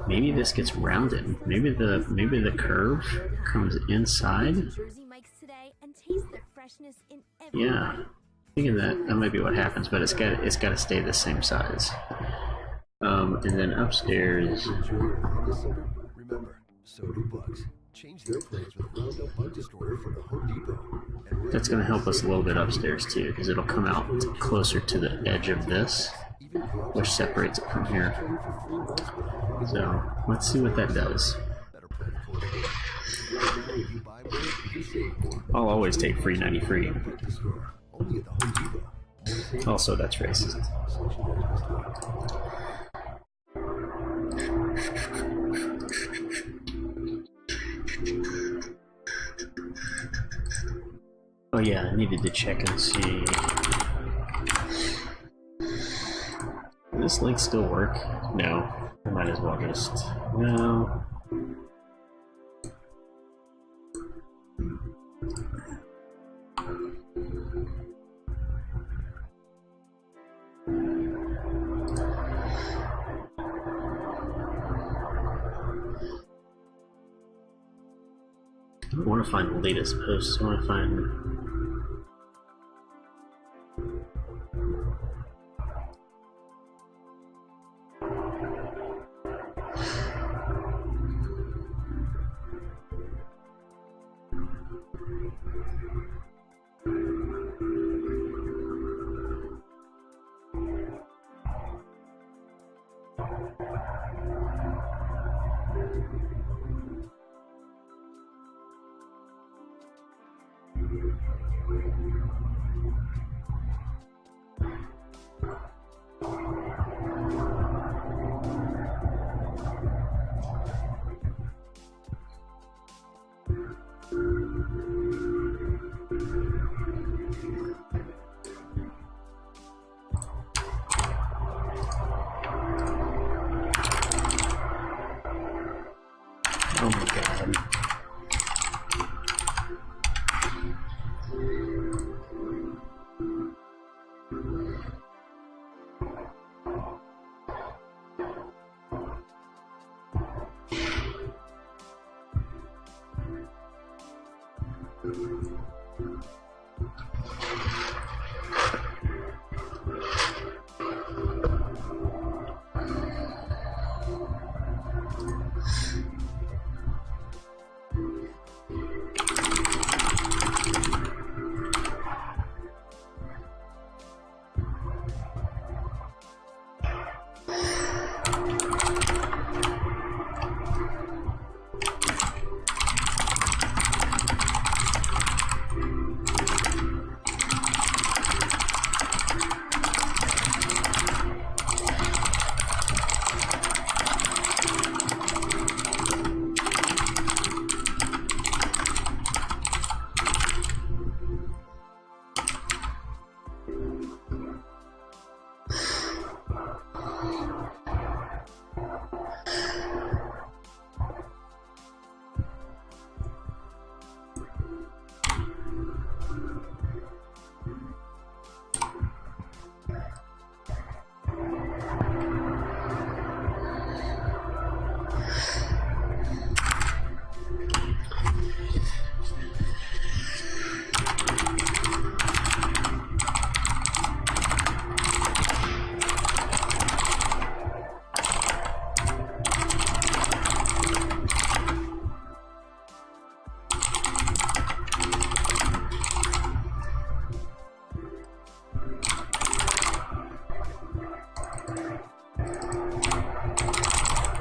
Maybe this gets rounded. Maybe the curve comes inside. Yeah, thinking that might be what happens, but it's got to stay the same size. And then upstairs. Remember, so do bugs. Change their plans with Roundup Bug Destroyer from the Home Depot. That's going to help us a little bit upstairs too, because it'll come out closer to the edge of this, which separates it from here. So let's see what that does. I'll always take free 90 free. Also, that's racist. Oh yeah, I needed to check and see. Does this link still work? No. I might as well just... No. I don't want to find the latest posts. I want to find... Oh my god.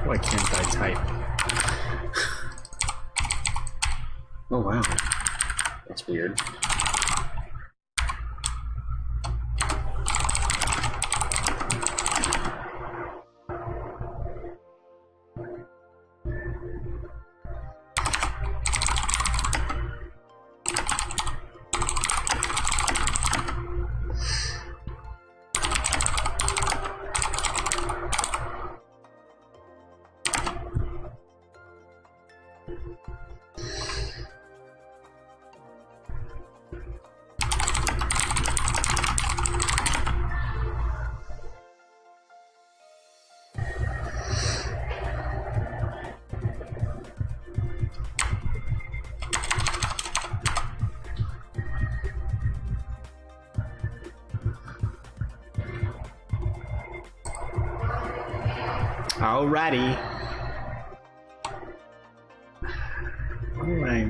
Why can't I type? Oh wow. That's weird. Alrighty. Alright.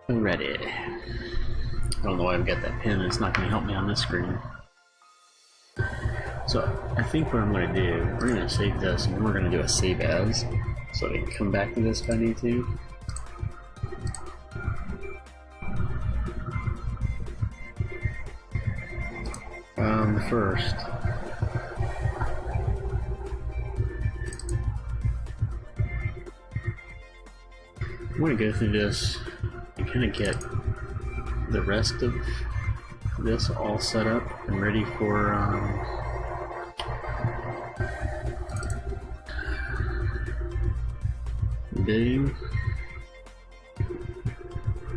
Ready. I don't know why I've got that pin. It's not going to help me on this screen. So I think what I'm going to do, we're going to save this and then we're going to do a save as, so I can come back to this if I need to. First, I'm going to go through this and kind of get the rest of this all set up and ready for bidding.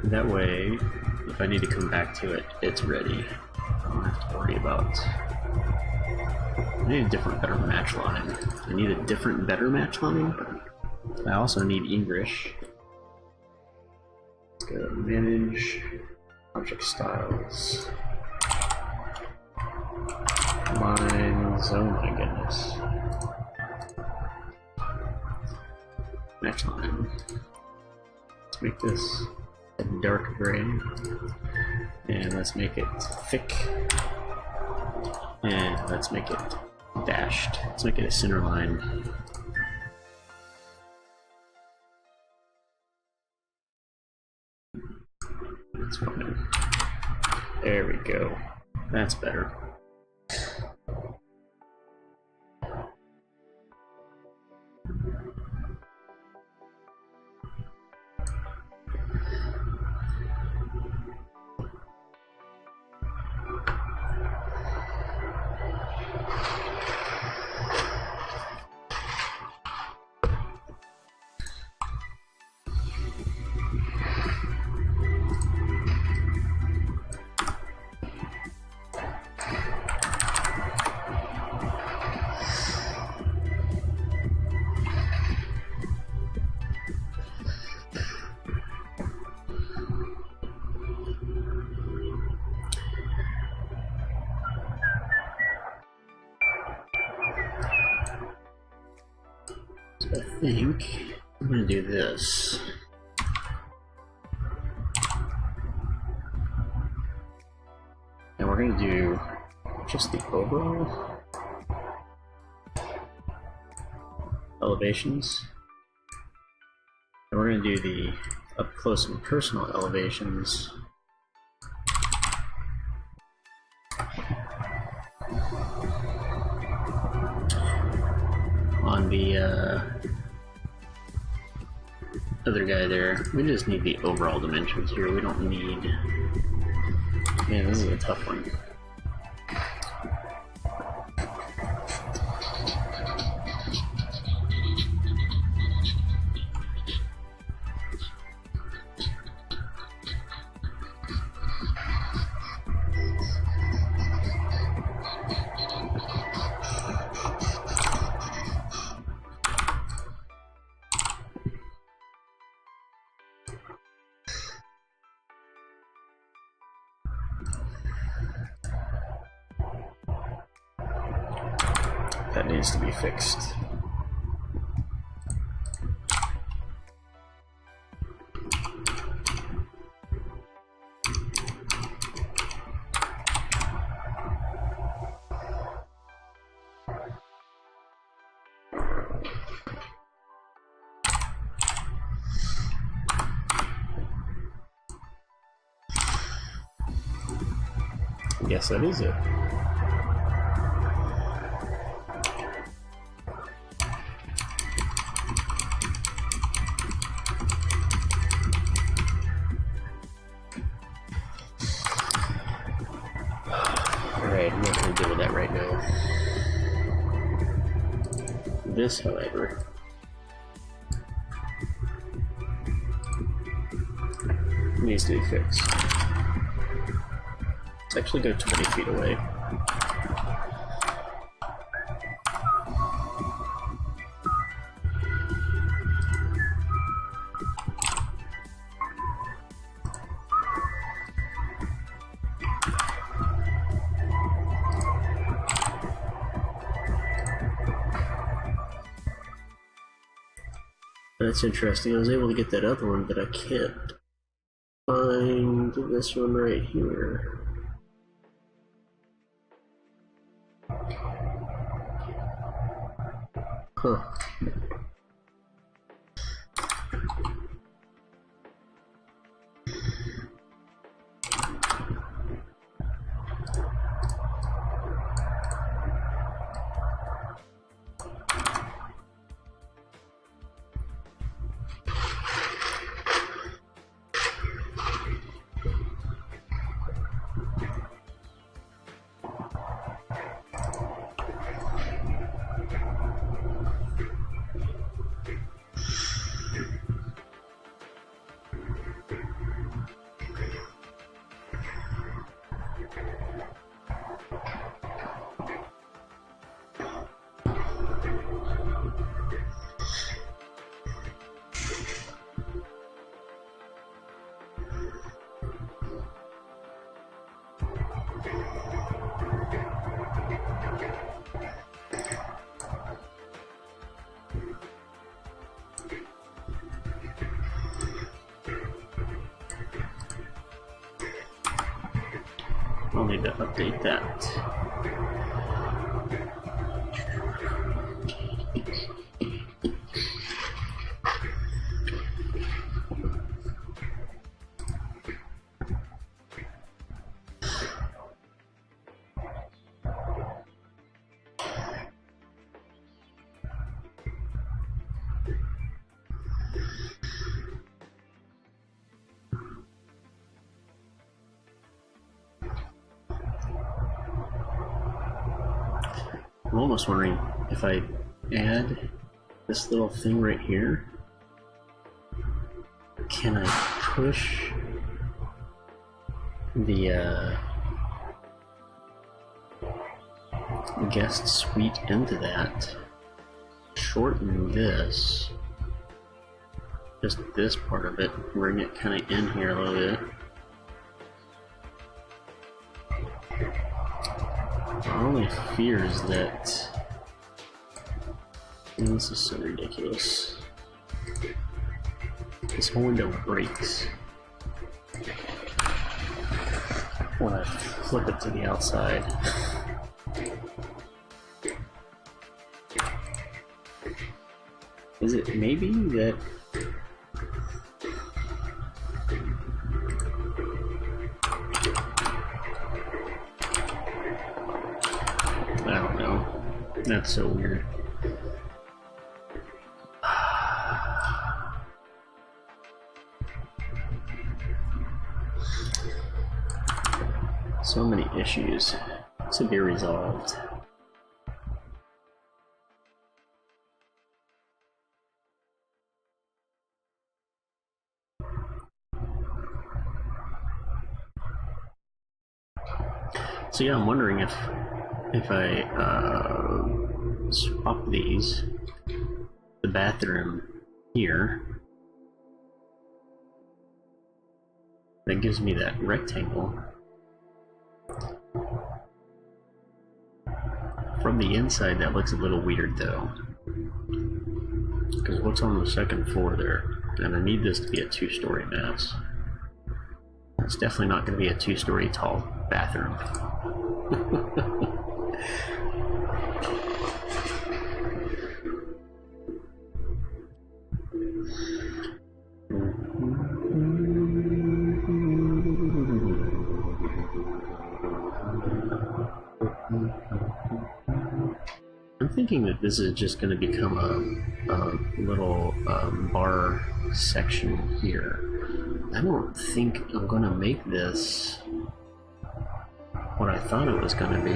That way, if I need to come back to it, it's ready. I don't have to worry about. I need a different, better match line. I need a different, better match line, but I also need English. Let's go manage object styles. Lines, oh my goodness. Next line. Let's make this a dark gray. And let's make it thick. And let's make it dashed. Let's make it a center line. That's fine. There we go. That's better. I think I'm going to do this. And we're going to do just the overall elevations. And we're going to do the up close and personal elevations. On the other guy there, we just need the overall dimensions here. We don't need. Man, this is a tough one. That needs to be fixed. I guess that is it. I'm not going to deal with that right now. This, however, needs to be fixed. Let's actually go 20 feet away. That's interesting. I was able to get that other one, but I can't find this one right here. Huh. I'll need to update that. I'm almost wondering if I add this little thing right here, can I push the guest suite into that, shorten this, just this part of it, bring it kind of in here a little bit. My only fear is that this is so ridiculous. This whole window breaks when I flip it to the outside. Is it maybe that I don't know. That's so weird. So many issues to be resolved. So yeah, I'm wondering if I swap these, the bathroom here, that gives me that rectangle. From the inside, that looks a little weird though, because what's on the second floor there? And I need this to be a two-story mess. It's definitely not going to be a two-story tall bathroom. I'm thinking that this is just going to become a little bar section here. I don't think I'm going to make this what I thought it was going to be.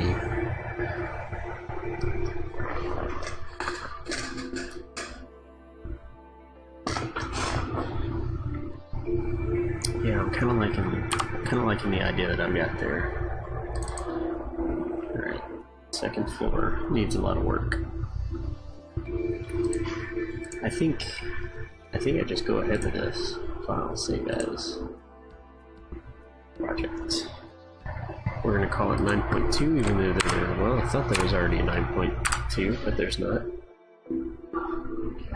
Yeah, I'm kind of liking the idea that I've got there. All right, second floor needs a lot of work. I think I just go ahead with this. File, save as project. We're going to call it 9.2, even though well, I thought there was already a 9.2, but there's not.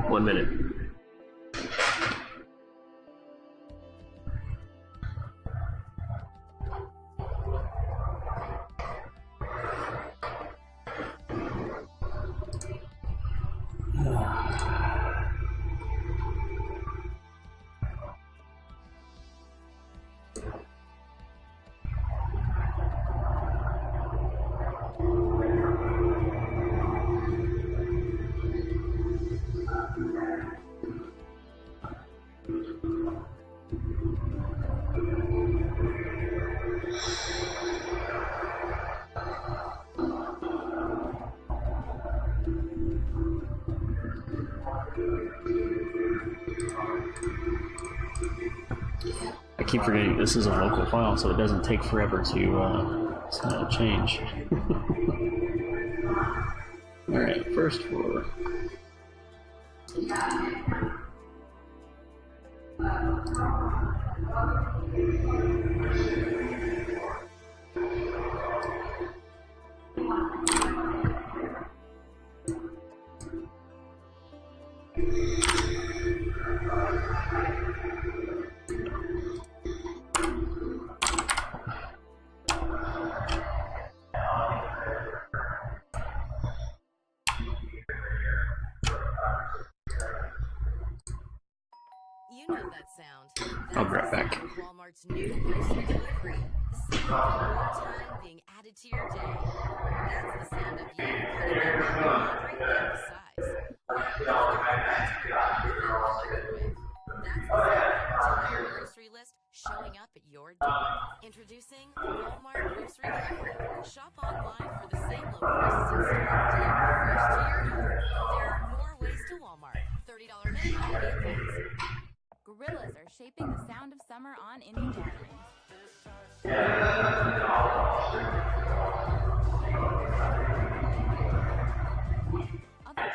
1 minute. I keep forgetting this is a local file, so it doesn't take forever to change. Alright, first floor. know that sound. I'll be right back. Walmart's new grocery delivery. The sound of more time being added to your day. That's the sound of you putting in your laundry down to size. Or putting your microwave. That's the sound of your entire grocery list showing up at your door. Introducing Walmart Grocery Delivery. Shop online for the same low prices in store delivered fresh to your door. There are more ways to Walmart. $30 minimum vehicles. Gorillas are shaping the sound of summer on indie gatherings. Other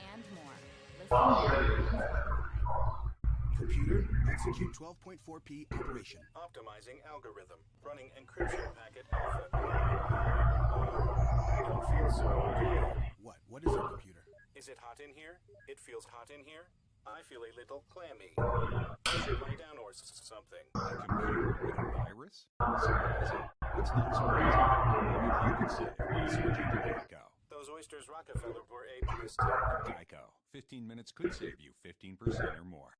and more. Listen. Computer, execute 12.4p operation. Optimizing algorithm. Running encryption packet alpha. I don't feel so good. What is it, computer? Is it hot in here? It feels hot in here. I feel a little clammy. I should lie down or something. A computer with a virus? Surprising. What's not surprising? You could say switching to Geico. Those oysters Rockefeller were a mistake. Geico. 15 minutes could save you 15% or more.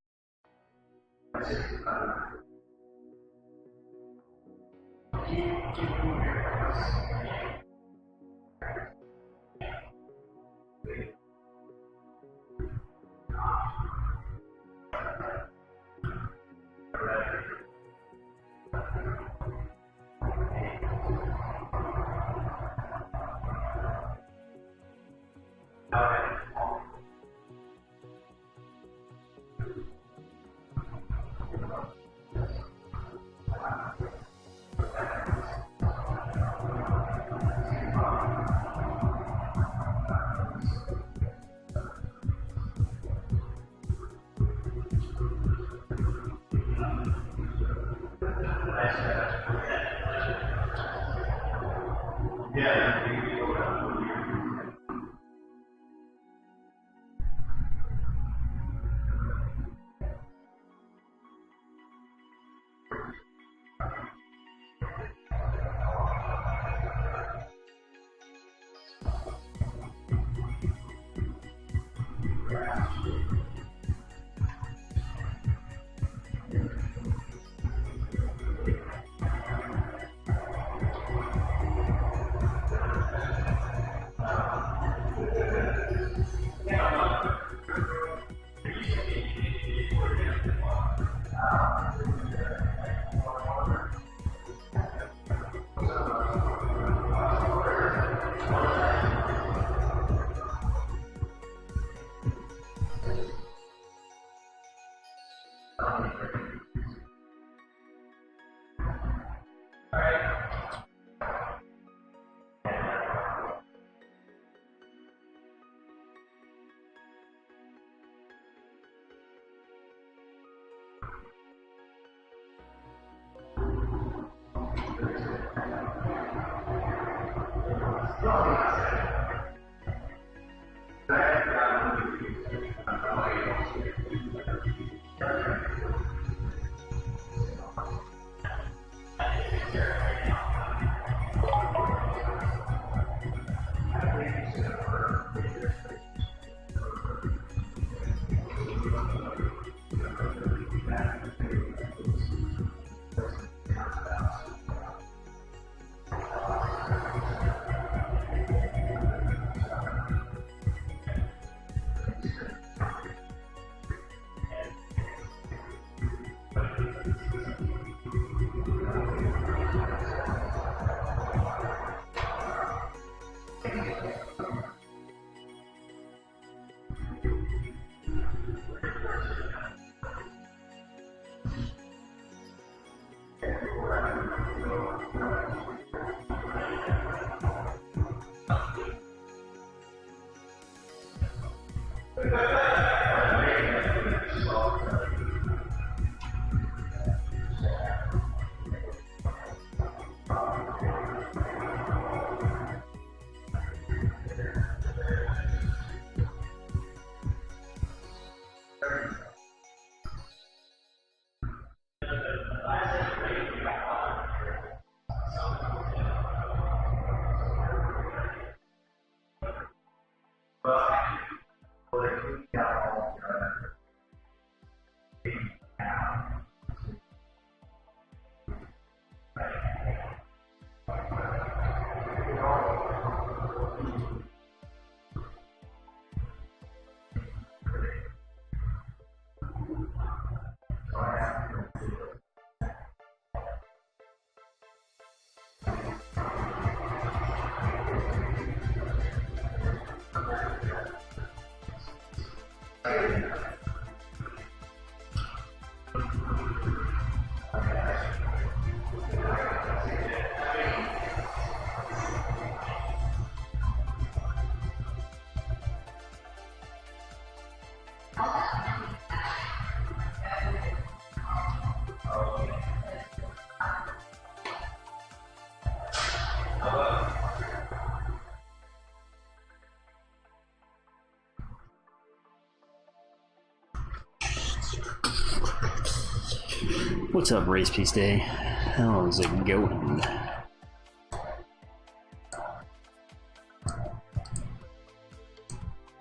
What's up, Race Piece Day? How's it going?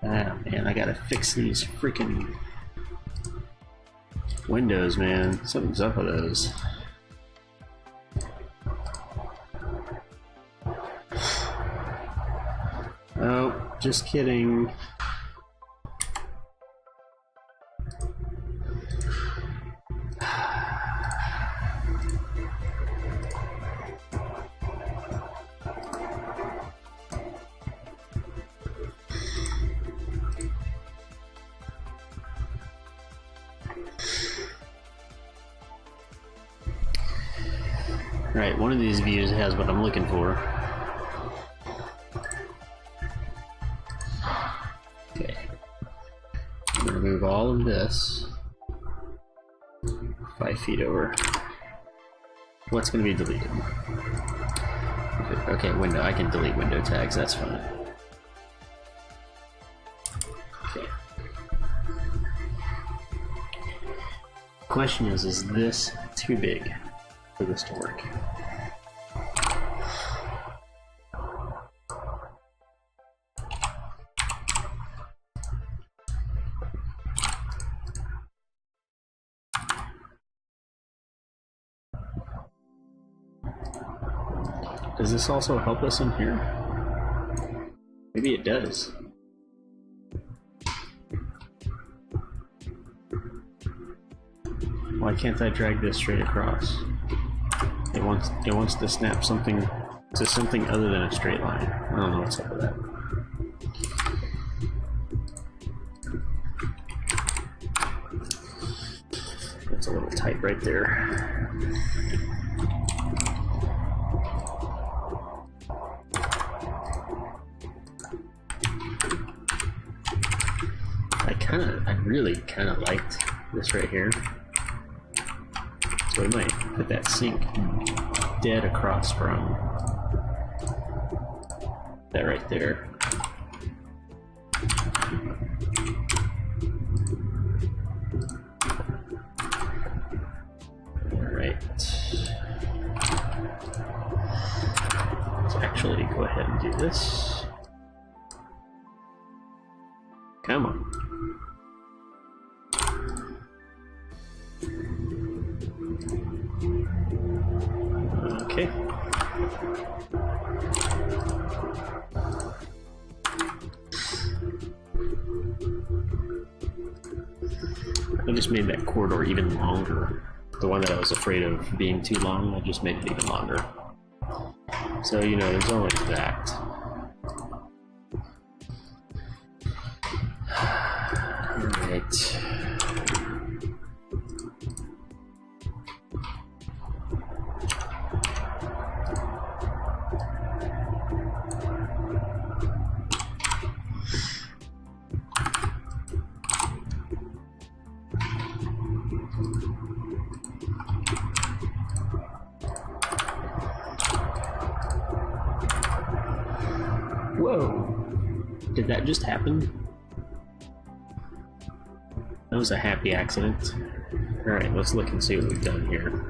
Ah, man, I gotta fix these freaking windows, man. Something's up with those. Oh, just kidding. Right, one of these views has what I'm looking for. Okay. I'm gonna move all of this 5 feet over. What's gonna be deleted? Okay, window. I can delete window tags, that's fine. Okay. Question is this too big for this to work? Does this also help us in here? Maybe it does. Why can't I drag this straight across? It wants to snap something to something other than a straight line. I don't know what's up with that. That's a little tight right there. I really kind of liked this right here. So I might put that sink dead across from that right there. Alright. Let's actually go ahead and do this. Come on. Okay. I just made that corridor even longer. The one that I was afraid of being too long, I just made it even longer. So, you know, there's always that. Alright. Whoa! Did that just happen? That was a happy accident. Alright, let's look and see what we've done here.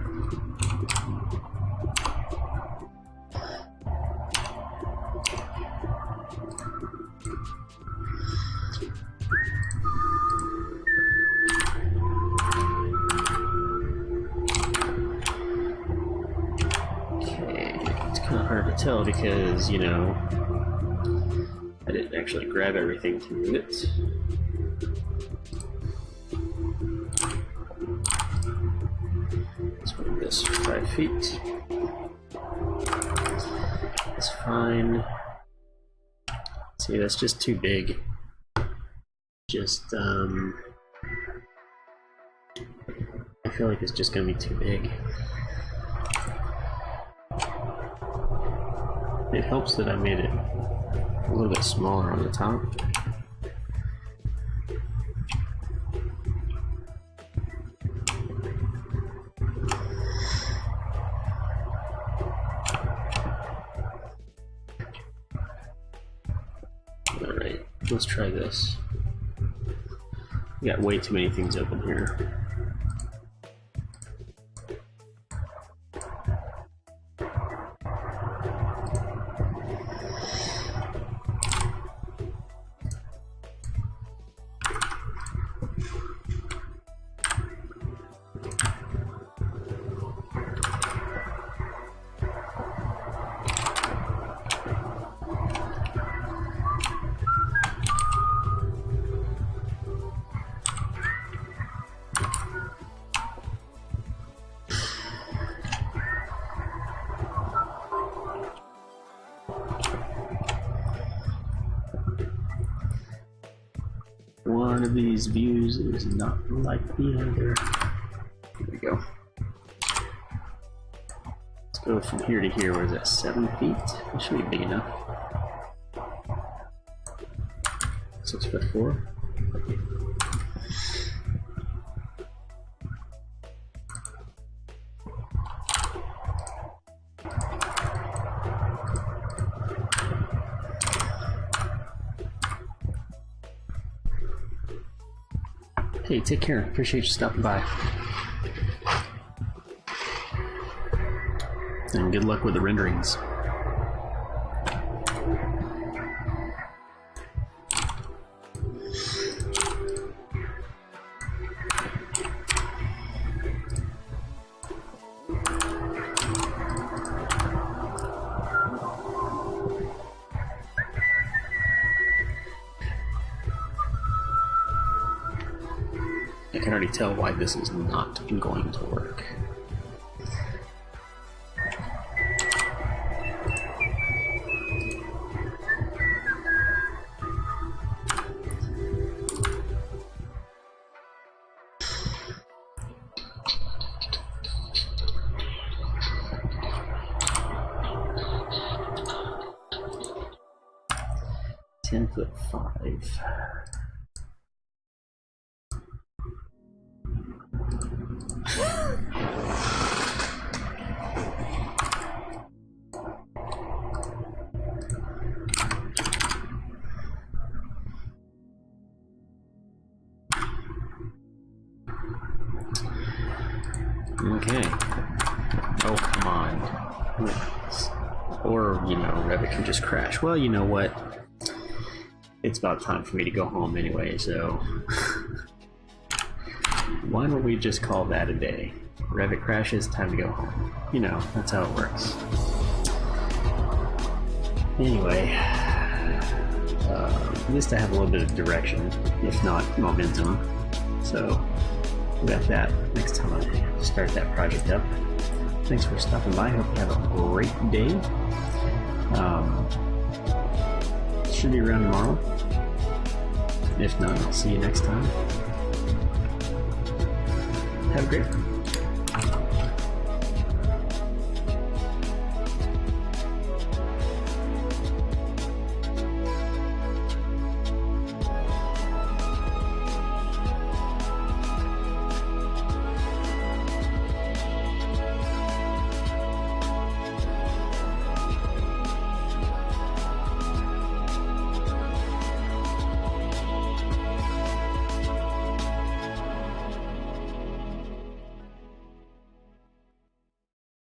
tell because, you know, I didn't actually grab everything to move it. Let's move this 5 feet. That's fine. See, that's just too big. Just, I feel like it's just gonna be too big. It helps that I made it a little bit smaller on the top. Alright, let's try this. We got way too many things open here. One of these views is not like the other. Here we go. Let's go from here to here. What is that, 7 feet? That should be big enough. 6'4". Hey, take care. Appreciate you stopping by. And good luck with the renderings. I can already tell why this is not going to work. $10'5". Okay. Oh, come on. Or, you know, Revit can just crash. Well, you know what? It's about time for me to go home anyway, so... Why don't we just call that a day? Revit crashes, time to go home. You know, that's how it works. Anyway... at least I have a little bit of direction, if not momentum. So... we got that next time I start that project up. Thanks for stopping by. Hope you have a great day. Should be around tomorrow. If not, I'll see you next time. Have a great one.